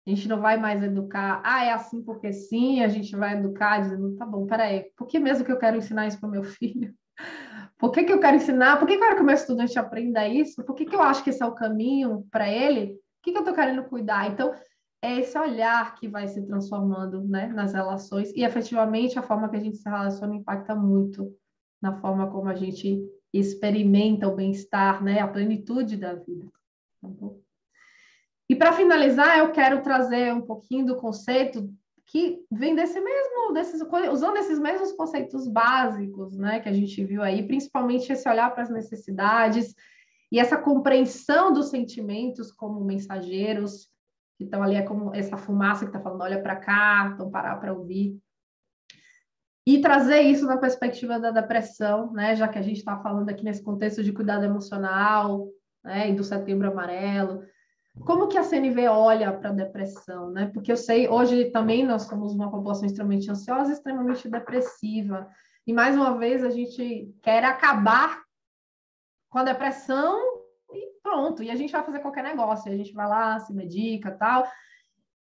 a gente não vai mais educar, é assim porque sim, a gente vai educar dizendo, tá bom, peraí, por que mesmo que eu quero ensinar isso para o meu filho? Por que eu quero ensinar? Por que eu quero que o meu estudante aprenda isso? Por que eu acho que esse é o caminho para ele? O que eu estou querendo cuidar? Então, é esse olhar que vai se transformando, né, nas relações. E, efetivamente, a forma que a gente se relaciona impacta muito na forma como a gente experimenta o bem-estar, né, a plenitude da vida. Tá bom? E, para finalizar, eu quero trazer um pouquinho do conceito que vem usando esses mesmos conceitos básicos, né, que a gente viu aí, principalmente esse olhar para as necessidades e essa compreensão dos sentimentos como mensageiros, que estão ali, é como essa fumaça que está falando, olha para cá, então parar para ouvir. E trazer isso na perspectiva da depressão, né, já que a gente está falando aqui nesse contexto de cuidado emocional, né, e do Setembro Amarelo. Como que a CNV olha para a depressão, né? Porque eu sei, hoje também nós somos uma população extremamente ansiosa e extremamente depressiva. E, mais uma vez, a gente quer acabar com a depressão e pronto. E a gente vai fazer qualquer negócio. A gente vai lá, se medica e tal.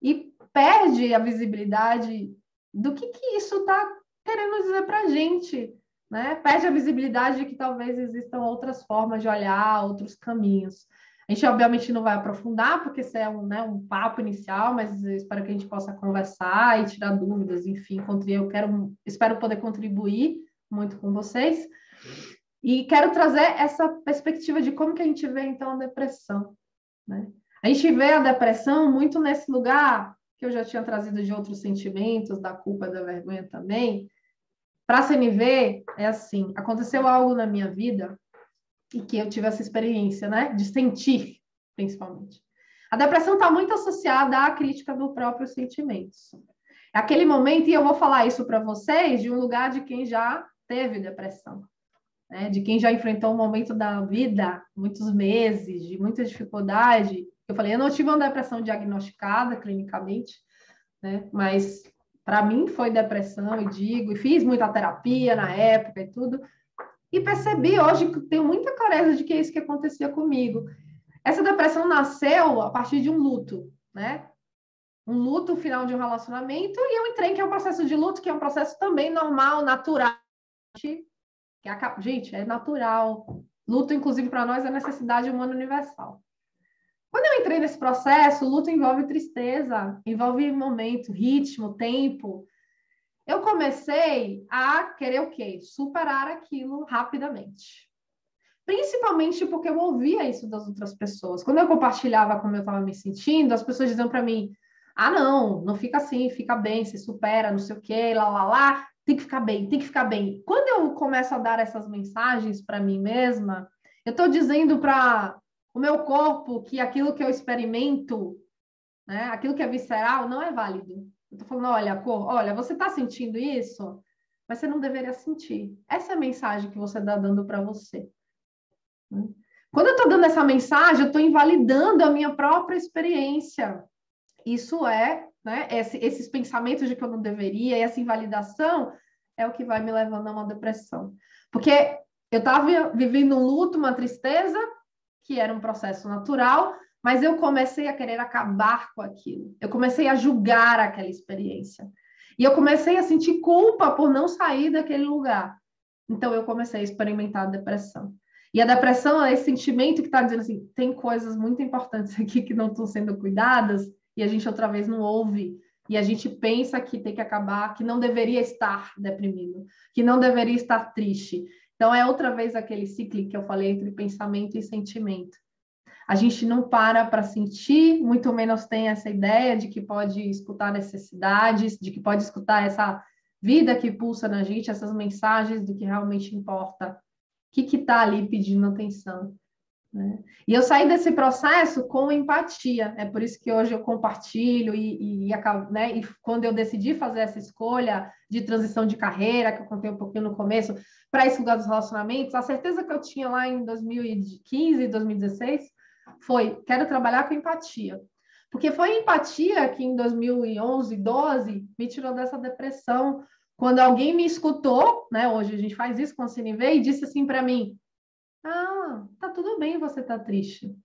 E perde a visibilidade do que isso está querendo dizer para a gente, né? Perde a visibilidade de que talvez existam outras formas de olhar, outros caminhos. A gente, obviamente, não vai aprofundar, porque isso é um papo inicial, mas eu espero que a gente possa conversar e tirar dúvidas, enfim, espero poder contribuir muito com vocês. E quero trazer essa perspectiva de como que a gente vê, então, a depressão, né? A gente vê a depressão muito nesse lugar que eu já tinha trazido de outros sentimentos, da culpa, da vergonha também. Para a CNV, é assim, aconteceu algo na minha vida e que eu tive essa experiência, né, de sentir, principalmente. A depressão está muito associada à crítica dos próprios sentimentos. É aquele momento, e eu vou falar isso para vocês, de um lugar de quem já teve depressão, né, de quem já enfrentou um momento da vida, muitos meses, de muita dificuldade. Eu falei, eu não tive uma depressão diagnosticada clinicamente, né, mas para mim foi depressão, e fiz muita terapia na época e tudo, e percebi hoje que tenho muita clareza de que é isso que acontecia comigo. Essa depressão nasceu a partir de um luto, né? Um luto final de um relacionamento, e eu entrei que é um processo de luto, que é um processo também normal, natural. Gente, é natural. Luto, inclusive, para nós, é necessidade humana universal. Quando eu entrei nesse processo, o luto envolve tristeza, envolve momento, ritmo, tempo. Eu comecei a querer o quê? Superar aquilo rapidamente. Principalmente porque eu ouvia isso das outras pessoas. Quando eu compartilhava como eu estava me sentindo, as pessoas diziam para mim, não fica assim, fica bem, se supera, não sei o quê, lá, tem que ficar bem, tem que ficar bem. Quando eu começo a dar essas mensagens para mim mesma, eu estou dizendo para o meu corpo que aquilo que eu experimento, né, aquilo que é visceral, não é válido. Eu estou falando, olha, você está sentindo isso, mas você não deveria sentir. Essa é a mensagem que você está dando para você. Quando eu estou dando essa mensagem, eu estou invalidando a minha própria experiência. Isso é, né, esses pensamentos de que eu não deveria, e essa invalidação é o que vai me levando a uma depressão. Porque eu estava vivendo um luto, uma tristeza, que era um processo natural, mas eu comecei a querer acabar com aquilo. Eu comecei a julgar aquela experiência. E eu comecei a sentir culpa por não sair daquele lugar. Então, eu comecei a experimentar a depressão. E a depressão é esse sentimento que está dizendo assim, tem coisas muito importantes aqui que não estão sendo cuidadas, e a gente outra vez não ouve. e a gente pensa que tem que acabar, que não deveria estar deprimido, que não deveria estar triste. Então, é outra vez aquele ciclo que eu falei entre pensamento e sentimento. A gente não para sentir, muito menos tem essa ideia de que pode escutar necessidades, de que pode escutar essa vida que pulsa na gente, essas mensagens do que realmente importa. O que está ali pedindo atenção? Né? E eu saí desse processo com empatia. É por isso que hoje eu compartilho né? E quando eu decidi fazer essa escolha de transição de carreira, que eu contei um pouquinho no começo, para esse lugar dos relacionamentos, a certeza que eu tinha lá em 2015, 2016, foi, quero trabalhar com empatia. Porque foi empatia que em 2011, 12, me tirou dessa depressão. Quando alguém me escutou, né? Hoje a gente faz isso com a CNV, e disse assim para mim, tá tudo bem você tá triste.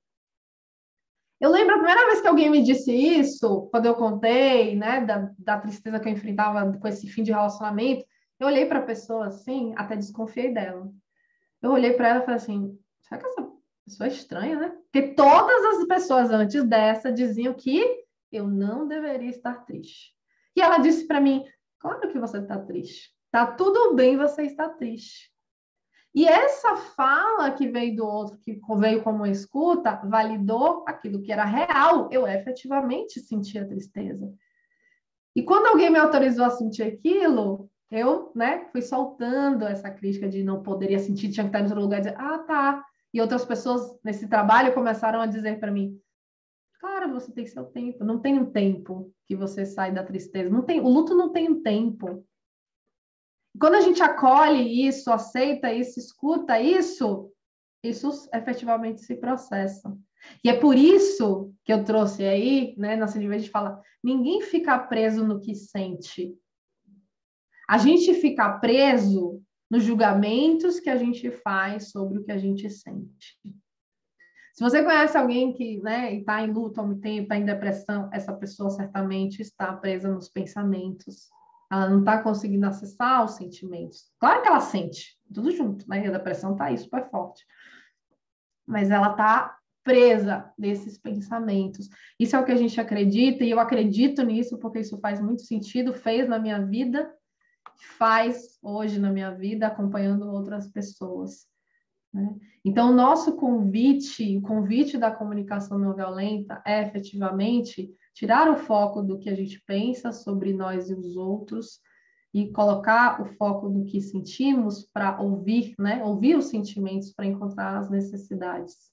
Eu lembro a primeira vez que alguém me disse isso, quando eu contei, né, da tristeza que eu enfrentava com esse fim de relacionamento, eu olhei para a pessoa assim, até desconfiei dela. Eu olhei para ela e falei assim, será que essa pessoa é estranha, né? Porque todas as pessoas antes dessa diziam que eu não deveria estar triste. E ela disse para mim, claro que você está triste. Tá tudo bem você estar triste. E essa fala que veio do outro, que veio como escuta, validou aquilo que era real. Eu efetivamente sentia tristeza. E quando alguém me autorizou a sentir aquilo, eu, né, fui soltando essa crítica de não poderia sentir, tinha que estar em outro lugar e dizer, tá. E outras pessoas nesse trabalho começaram a dizer para mim, claro, você tem seu tempo. Não tem um tempo que você sai da tristeza. Não tem, o luto não tem um tempo. Quando a gente acolhe isso, aceita isso, escuta isso, isso efetivamente se processa. E é por isso que eu trouxe aí, né, nossa vez de falar, ninguém fica preso no que sente. A gente fica preso nos julgamentos que a gente faz sobre o que a gente sente. Se você conhece alguém que, né, está em luto há muito tempo, está em depressão, essa pessoa certamente está presa nos pensamentos. Ela não está conseguindo acessar os sentimentos. Claro que ela sente, tudo junto, né? E a depressão está aí super forte. Mas ela está presa nesses pensamentos. Isso é o que a gente acredita, e eu acredito nisso porque isso faz muito sentido, fez na minha vida, faz hoje na minha vida, acompanhando outras pessoas. Né? Então, o nosso convite, o convite da comunicação não violenta é efetivamente tirar o foco do que a gente pensa sobre nós e os outros e colocar o foco no que sentimos para ouvir, né? Ouvir os sentimentos para encontrar as necessidades.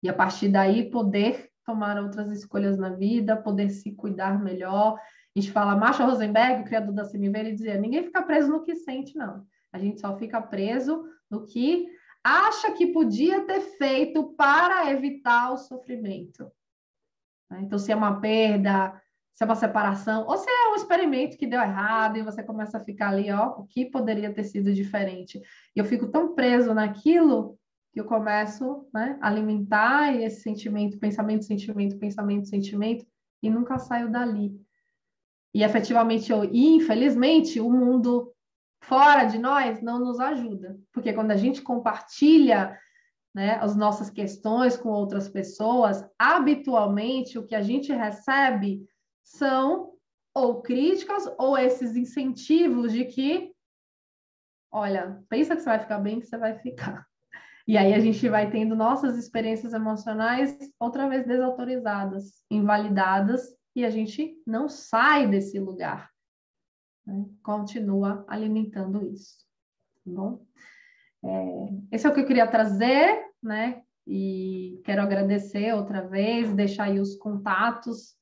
E a partir daí poder tomar outras escolhas na vida, poder se cuidar melhor. A gente fala, Marshall Rosenberg, o criador da CNV, ele dizia, ninguém fica preso no que sente, não. A gente só fica preso no que acha que podia ter feito para evitar o sofrimento. Então, se é uma perda, se é uma separação, ou se é um experimento que deu errado e você começa a ficar ali, ó, o que poderia ter sido diferente? E eu fico tão preso naquilo que eu começo, né, a alimentar esse sentimento, pensamento, sentimento, pensamento, sentimento, e nunca saio dali. E efetivamente, infelizmente, o mundo fora de nós não nos ajuda, porque quando a gente compartilha, né, as nossas questões com outras pessoas, habitualmente o que a gente recebe são ou críticas ou esses incentivos de que, olha, pensa que você vai ficar bem, que você vai ficar. E aí a gente vai tendo nossas experiências emocionais outra vez desautorizadas, invalidadas, e a gente não sai desse lugar. Né? Continua alimentando isso. Tá bom? Esse é o que eu queria trazer, né? E quero agradecer outra vez, deixar aí os contatos,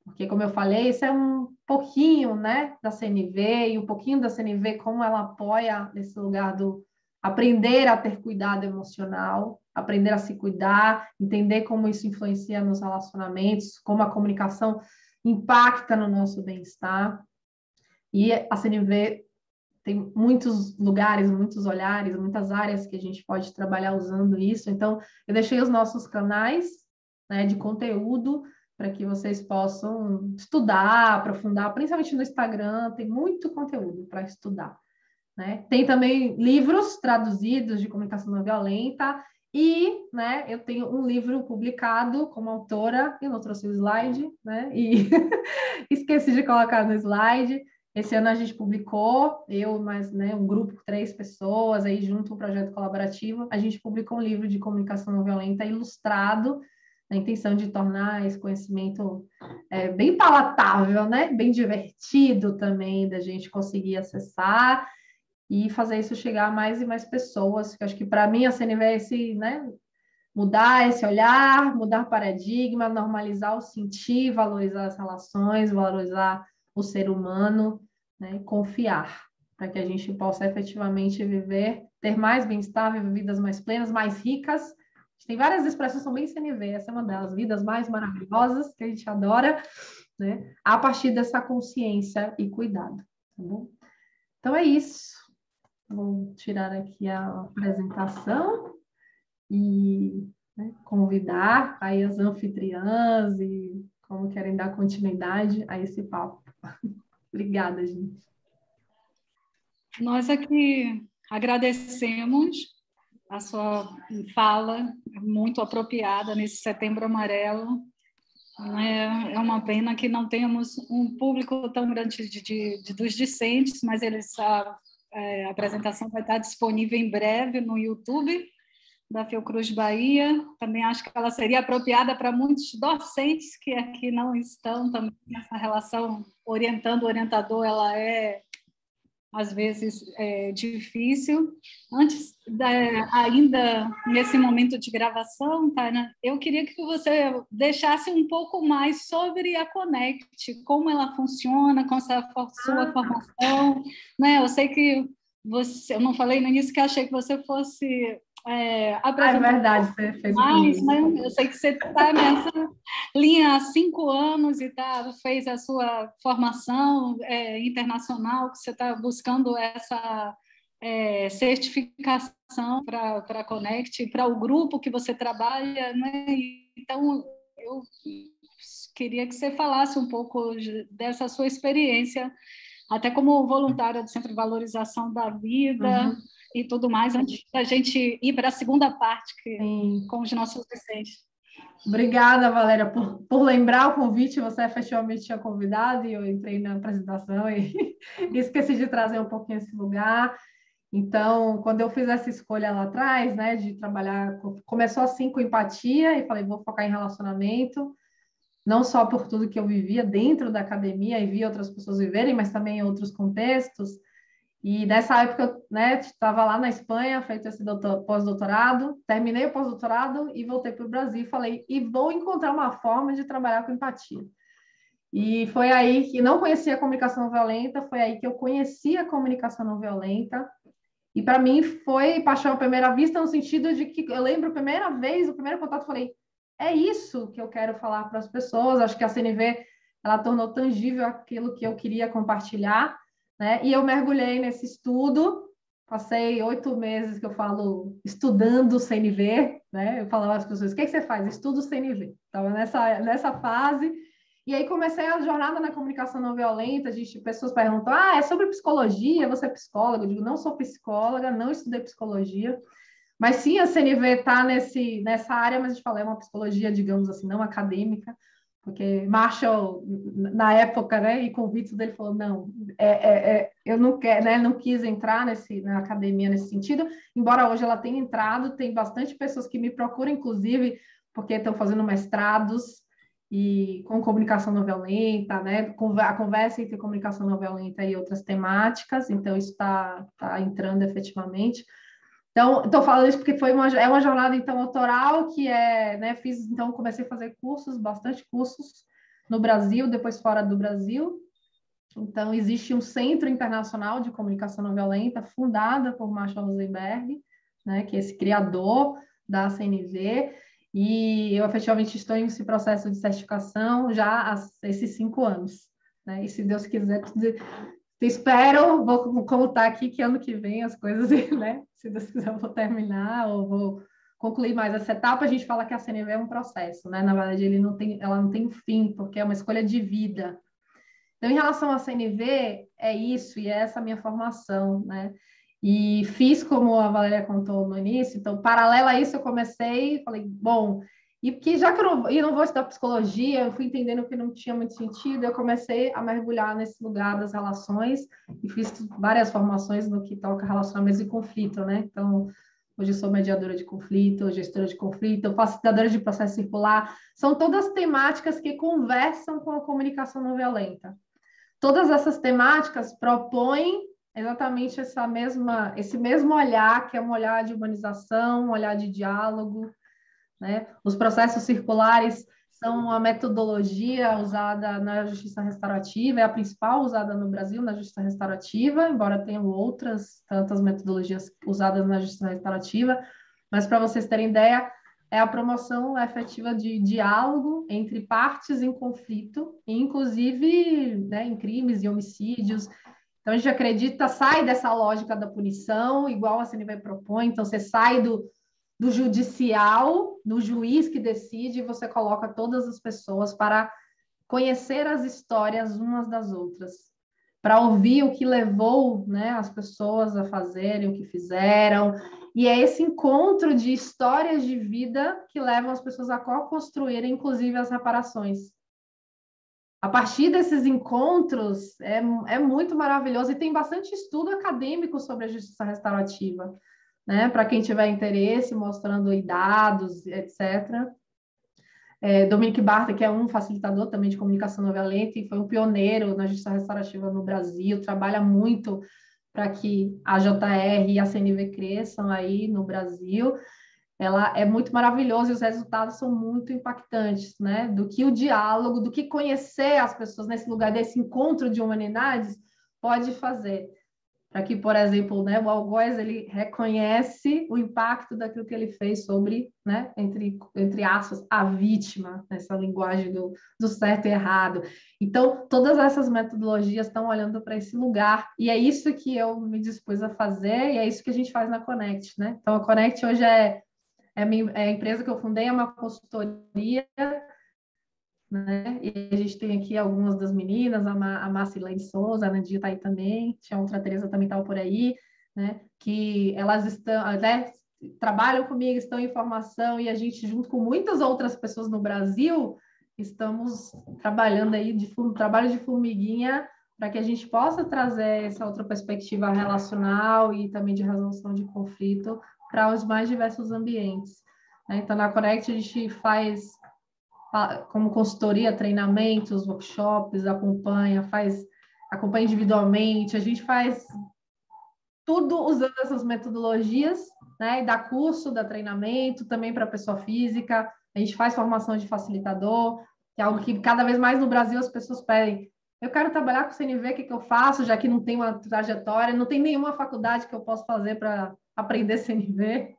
porque, como eu falei, isso é um pouquinho, né, da CNV, e um pouquinho da CNV, como ela apoia nesse lugar do aprender a ter cuidado emocional, aprender a se cuidar, entender como isso influencia nos relacionamentos, como a comunicação impacta no nosso bem-estar. E a CNV tem muitos lugares, muitos olhares, muitas áreas que a gente pode trabalhar usando isso. Então, eu deixei os nossos canais, né, de conteúdo para que vocês possam estudar, aprofundar, principalmente no Instagram, tem muito conteúdo para estudar. Né? Tem também livros traduzidos de comunicação não violenta E, né, eu tenho um livro publicado como autora, eu não trouxe o slide, né, e esqueci de colocar no slide. Esse ano a gente publicou, eu mais, né, um grupo, 3 pessoas, aí junto um projeto colaborativo, a gente publicou um livro de comunicação não violenta ilustrado, na intenção de tornar esse conhecimento bem palatável, né, bem divertido também, da gente conseguir acessar, e fazer isso chegar a mais e mais pessoas. Eu acho que para mim a CNV é esse, né, mudar esse olhar, mudar paradigma, normalizar o sentir, valorizar as relações, valorizar o ser humano, né, confiar, para que a gente possa efetivamente viver, ter mais bem-estar, viver vidas mais plenas, mais ricas. Tem várias expressões que são bem CNV, essa é uma delas, vidas mais maravilhosas, que a gente adora, né, a partir dessa consciência e cuidado, tá bom? Então é isso. Vou tirar aqui a apresentação e, né, convidar aí as anfitriãs e como querem dar continuidade a esse papo. Obrigada, gente. Nós aqui agradecemos a sua fala, muito apropriada nesse Setembro Amarelo. É uma pena que não tenhamos um público tão grande dos discentes, mas a apresentação vai estar disponível em breve no YouTube da Fiocruz Bahia. Também acho que ela seria apropriada para muitos docentes que aqui não estão também nessa relação orientando-orientador, ela é às vezes difícil. Antes, ainda nesse momento de gravação, Taina, eu queria que você deixasse um pouco mais sobre a Conect, como ela funciona, com essa sua formação, né? Eu sei que eu não falei no início que achei que você fosse apresentar. É verdade, você fez o Mas, convite. né, eu sei que você está nessa linha há 5 anos e fez a sua formação internacional, que você está buscando essa certificação para a Connect, para o grupo que você trabalha, né? Então, eu queria que você falasse um pouco dessa sua experiência, até como voluntária do Centro de Valorização da Vida, e tudo mais, antes da gente ir para a segunda parte com os nossos docentes. Obrigada, Valéria, por lembrar o convite. Você efetivamente tinha convidado e eu entrei na apresentação e esqueci de trazer um pouquinho esse lugar. Então, quando eu fiz essa escolha lá atrás, né, de trabalhar, começou assim com empatia e falei, vou focar em relacionamento, não só por tudo que eu vivia dentro da academia e via outras pessoas viverem, mas também em outros contextos. E nessa época, eu, né, estava lá na Espanha, feito esse pós-doutorado, terminei o pós-doutorado e voltei para o Brasil e falei, e vou encontrar uma forma de trabalhar com empatia. E foi aí que não conhecia a comunicação não violenta, foi aí que eu conheci a comunicação não violenta. E para mim foi paixão à primeira vista, no sentido de que eu lembro a primeira vez, o primeiro contato, falei, é isso que eu quero falar para as pessoas. Acho que a CNV ela tornou tangível aquilo que eu queria compartilhar, né? E eu mergulhei nesse estudo, passei 8 meses que eu falo estudando CNV, né? Eu falava às pessoas, o que você faz? Estudo CNV. Estava nessa fase. E aí comecei a jornada na comunicação não violenta, pessoas perguntam, é sobre psicologia, você é psicóloga? Eu digo, não sou psicóloga, não estudei psicologia, mas sim a CNV está nessa área, mas a gente fala, é uma psicologia, digamos assim, não acadêmica, porque Marshall, na época, né, e convite dele, falou, não, eu não quero, né, não quis entrar na academia nesse sentido, embora hoje ela tenha entrado, tem bastante pessoas que me procuram, inclusive, porque estão fazendo mestrados, e com comunicação não violenta, né? A conversa entre comunicação não violenta e outras temáticas, então isso está entrando efetivamente. Então, estou falando isso porque é uma jornada, então, autoral, que né, então, comecei a fazer bastante cursos no Brasil, depois fora do Brasil. Então, existe um Centro Internacional de Comunicação Não Violenta, fundada por Marshall Rosenberg, né, que é esse criador da CNV, e eu efetivamente estou nesse processo de certificação já há esses 5 anos. Né? E se Deus quiser, espero, como está aqui, que ano que vem as coisas, né? Se Deus quiser, eu vou terminar ou vou concluir mais essa etapa. A gente fala que a CNV é um processo, né? Na verdade, ela não tem fim, porque é uma escolha de vida. Então, em relação à CNV, é isso, e é essa a minha formação, né? E fiz como a Valéria contou no início, então, paralelo a isso, eu comecei, falei, bom, e que já que eu não vou estudar psicologia, eu fui entendendo que não tinha muito sentido, eu comecei a mergulhar nesse lugar das relações e fiz várias formações no que toca relacionamentos e conflito, né? Então, hoje eu sou mediadora de conflito, gestora de conflito, facilitadora de processo circular, são todas temáticas que conversam com a comunicação não violenta. Todas essas temáticas propõem exatamente esse mesmo olhar, que é um olhar de humanização, um olhar de diálogo, né? Os processos circulares são uma metodologia usada na justiça restaurativa, é a principal usada no Brasil na justiça restaurativa, embora tenham outras tantas metodologias usadas na justiça restaurativa, mas para vocês terem ideia, é a promoção efetiva de diálogo entre partes em conflito, inclusive, né, em crimes e homicídios. Então, a gente acredita, sai dessa lógica da punição, igual a CNV propõe, então você sai do judicial, do juiz que decide, e você coloca todas as pessoas para conhecer as histórias umas das outras, para ouvir o que levou, né, as pessoas a fazerem o que fizeram. E é esse encontro de histórias de vida que levam as pessoas a co-construírem, inclusive, as reparações. A partir desses encontros, é muito maravilhoso, e tem bastante estudo acadêmico sobre a justiça restaurativa, né? Para quem tiver interesse, mostrando aí dados, etc. Dominique Barta, que é um facilitador também de comunicação não violenta e foi um pioneiro na justiça restaurativa no Brasil, trabalha muito para que a JR e a CNV cresçam aí no Brasil. Ela é muito maravilhosa e os resultados são muito impactantes, né? Do que o diálogo, do que conhecer as pessoas nesse lugar desse encontro de humanidades pode fazer. Para que, por exemplo, né, o Algoz, ele reconhece o impacto daquilo que ele fez sobre, né, entre aspas, a vítima, nessa linguagem do certo e errado. Então, todas essas metodologias estão olhando para esse lugar, e é isso que eu me dispus a fazer, e é isso que a gente faz na Connect, né? Então, a Connect hoje é a empresa que eu fundei, é uma consultoria, né? E a gente tem aqui algumas das meninas, a Marcilene Souza, a Nadia está aí também, tinha outra Tereza também estava por aí, né? Que elas estão, né, trabalham comigo, estão em formação, e a gente, junto com muitas outras pessoas no Brasil, estamos trabalhando aí trabalho de formiguinha para que a gente possa trazer essa outra perspectiva relacional e também de resolução de conflito para os mais diversos ambientes, né? Então, na Connect, a gente faz como consultoria, treinamentos, workshops, acompanha individualmente, a gente faz tudo usando essas metodologias, né? E dá curso, dá treinamento também para pessoa física, a gente faz formação de facilitador, que é algo que cada vez mais no Brasil as pessoas pedem. Eu quero trabalhar com CNV, o que eu faço, já que não tem uma trajetória, não tem nenhuma faculdade que eu possa fazer para aprender CNV.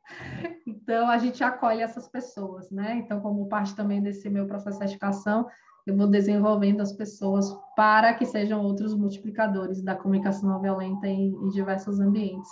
Então, a gente acolhe essas pessoas, né? Então, como parte também desse meu processo de certificação, eu vou desenvolvendo as pessoas para que sejam outros multiplicadores da comunicação não violenta em diversos ambientes.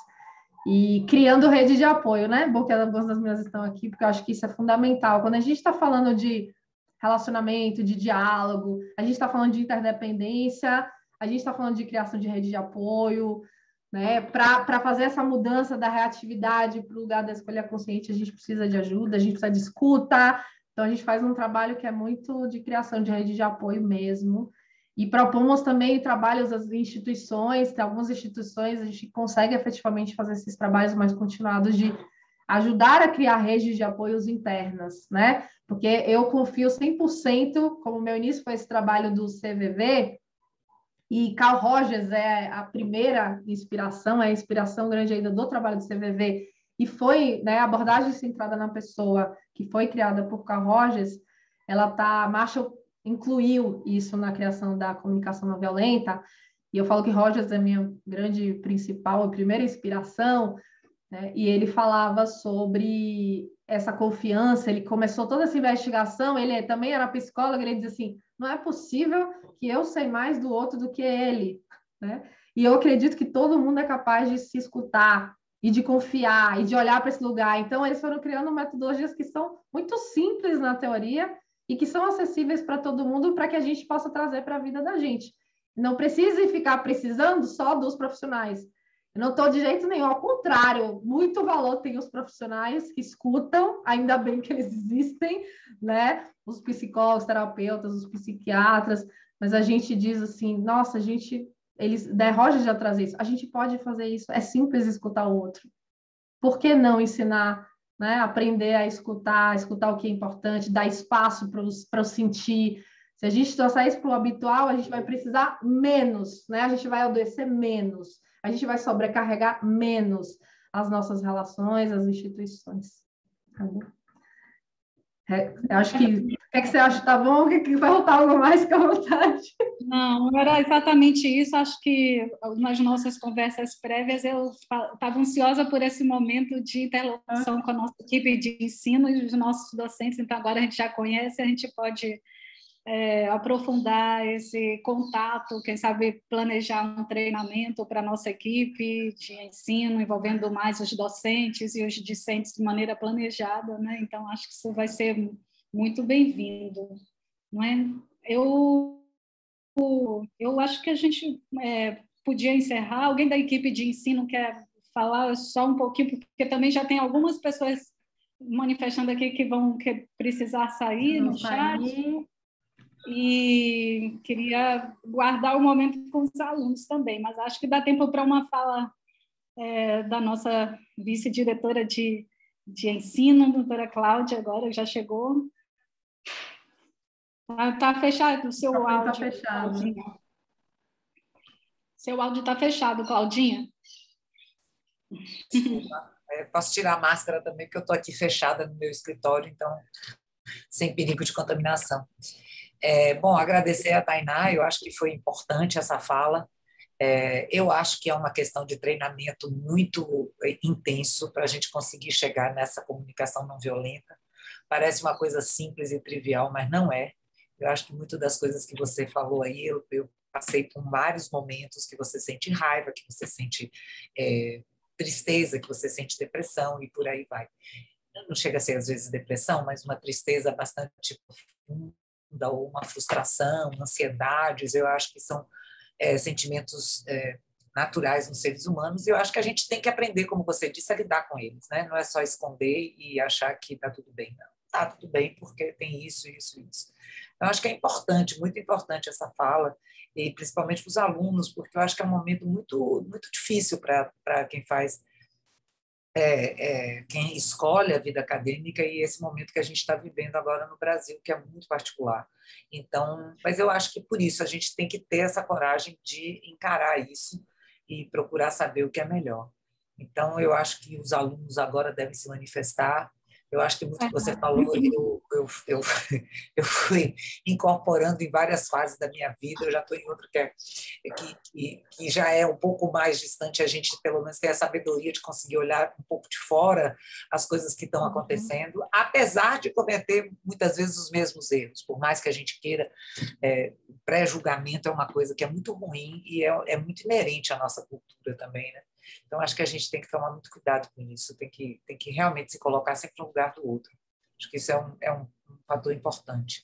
E criando rede de apoio, né? Bom que algumas das minhas estão aqui, porque eu acho que isso é fundamental. Quando a gente está falando de relacionamento, de diálogo, a gente está falando de interdependência, a gente está falando de criação de rede de apoio, né? Para fazer essa mudança da reatividade para o lugar da escolha consciente, a gente precisa de ajuda, a gente precisa de escuta. Então, a gente faz um trabalho que é muito de criação de rede de apoio mesmo. E propomos também trabalhos das instituições, que algumas instituições a gente consegue efetivamente fazer esses trabalhos mais continuados de ajudar a criar redes de apoios internas, né? Porque eu confio 100%, como o meu início foi esse trabalho do CVV, e Carl Rogers é a primeira inspiração, é a inspiração grande ainda do trabalho do CVV, e foi, né, a abordagem centrada na pessoa, que foi criada por Carl Rogers, Marshall incluiu isso na criação da comunicação não violenta, e eu falo que Rogers é a minha grande principal e primeira inspiração, né, e ele falava sobre essa confiança, ele começou toda essa investigação, ele também era psicólogo, ele dizia assim, não é possível que eu sei mais do outro do que ele, né? E eu acredito que todo mundo é capaz de se escutar e de confiar e de olhar para esse lugar. Então, eles foram criando metodologias que são muito simples na teoria e que são acessíveis para todo mundo para que a gente possa trazer para a vida da gente. Não precise ficar precisando só dos profissionais. Eu não estou de jeito nenhum, ao contrário, muito valor tem os profissionais que escutam, ainda bem que eles existem, né? Os psicólogos, terapeutas, os psiquiatras, mas a gente diz assim, nossa, Roger já traz isso, a gente pode fazer isso, é simples escutar o outro. Por que não ensinar, né? Aprender a escutar o que é importante, dar espaço para o sentir. Se a gente trouxer isso para o habitual, a gente vai precisar menos, né? A gente vai adoecer menos, a gente vai sobrecarregar menos as nossas relações, as instituições. Tá bom? Eu acho que... O que você acha? Tá bom? Que vai faltar algo mais? Fica à vontade. Não, era exatamente isso. Acho que nas nossas conversas prévias eu estava ansiosa por esse momento de interlocução com a nossa equipe de ensino e os nossos docentes. Então, agora a gente já conhece, a gente pode aprofundar esse contato, quem sabe planejar um treinamento para a nossa equipe de ensino, envolvendo mais os docentes e os discentes de maneira planejada, né? Então, acho que isso vai ser muito bem-vindo, não é? Eu acho que a gente podia encerrar. Alguém da equipe de ensino quer falar só um pouquinho, porque também já tem algumas pessoas manifestando aqui que vão precisar sair no chat. E queria guardar o momento com os alunos também, mas acho que dá tempo para uma fala da nossa vice-diretora de ensino, doutora Cláudia, agora já chegou. Está fechado o seu áudio. Está fechado. Claudinha. Seu áudio está fechado, Claudinha. Desculpa. Posso tirar a máscara também, porque eu estou aqui fechada no meu escritório, então sem perigo de contaminação. Bom, agradecer a Tainá, eu acho que foi importante essa fala. Eu acho que é uma questão de treinamento muito intenso para a gente conseguir chegar nessa comunicação não violenta. Parece uma coisa simples e trivial, mas não é. Eu acho que muitas das coisas que você falou aí, eu passei por vários momentos que você sente raiva, que você sente tristeza, que você sente depressão e por aí vai. Não chega a ser, às vezes, depressão, mas uma tristeza bastante profunda, ou uma frustração, ansiedades, eu acho que são sentimentos naturais nos seres humanos, e eu acho que a gente tem que aprender, como você disse, a lidar com eles, né? Não é só esconder e achar que está tudo bem, não. Está tudo bem porque tem isso, isso, isso. Eu acho que é importante, muito importante essa fala, e principalmente para os alunos, porque eu acho que é um momento muito, muito difícil para quem faz, quem escolhe a vida acadêmica, e esse momento que a gente está vivendo agora no Brasil, que é muito particular. Então, mas eu acho que por isso a gente tem que ter essa coragem de encarar isso e procurar saber o que é melhor. Então, eu acho que os alunos agora devem se manifestar. Eu acho que muito que você falou, eu fui incorporando em várias fases da minha vida. Eu já estou em outra que já é um pouco mais distante. A gente, pelo menos, tem a sabedoria de conseguir olhar um pouco de fora as coisas que estão acontecendo, apesar de cometer, muitas vezes, os mesmos erros. Por mais que a gente queira, pré-julgamento é uma coisa que é muito ruim e é muito inerente à nossa cultura também, né? Então, acho que a gente tem que tomar muito cuidado com isso, tem que realmente se colocar sempre no lugar do outro. Acho que isso é um fator importante.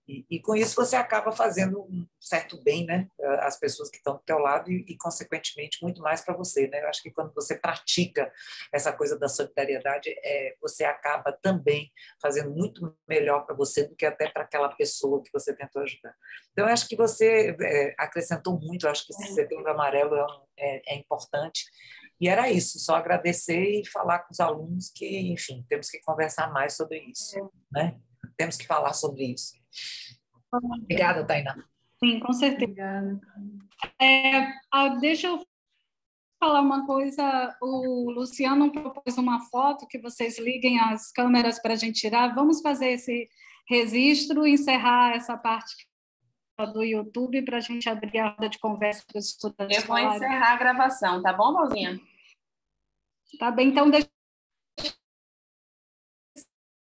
E com isso você acaba fazendo um certo bem, né, às pessoas que estão do teu lado e consequentemente, muito mais para você, né? Eu acho que quando você pratica essa coisa da solidariedade, você acaba também fazendo muito melhor para você do que até para aquela pessoa que você tentou ajudar. Então, eu acho que você acrescentou muito, eu acho que esse Setembro Amarelo é importante. E era isso, só agradecer e falar com os alunos que, enfim, temos que conversar mais sobre isso, né? Temos que falar sobre isso. Obrigada, Tainá. Sim, com certeza. Obrigada. Deixa eu falar uma coisa. O Luciano propôs uma foto que vocês liguem as câmeras para a gente tirar. Vamos fazer esse registro, encerrar essa parte do YouTube para a gente abrir a roda de conversa para os estudantes. Eu vou encerrar a gravação, tá bom, Valzinha? Tá bem, então deixa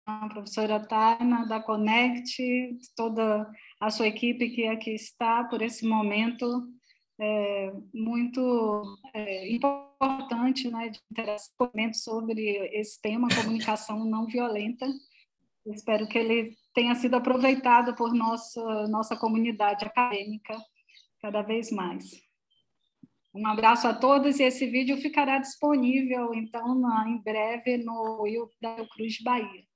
a professora Taina, da Connect, toda a sua equipe que aqui está por esse momento muito importante, né, de interação sobre esse tema, comunicação não violenta. Espero que ele tenha sido aproveitado por nossa comunidade acadêmica cada vez mais. Um abraço a todos e esse vídeo ficará disponível, então, em breve no YouTube da Cruz Bahia.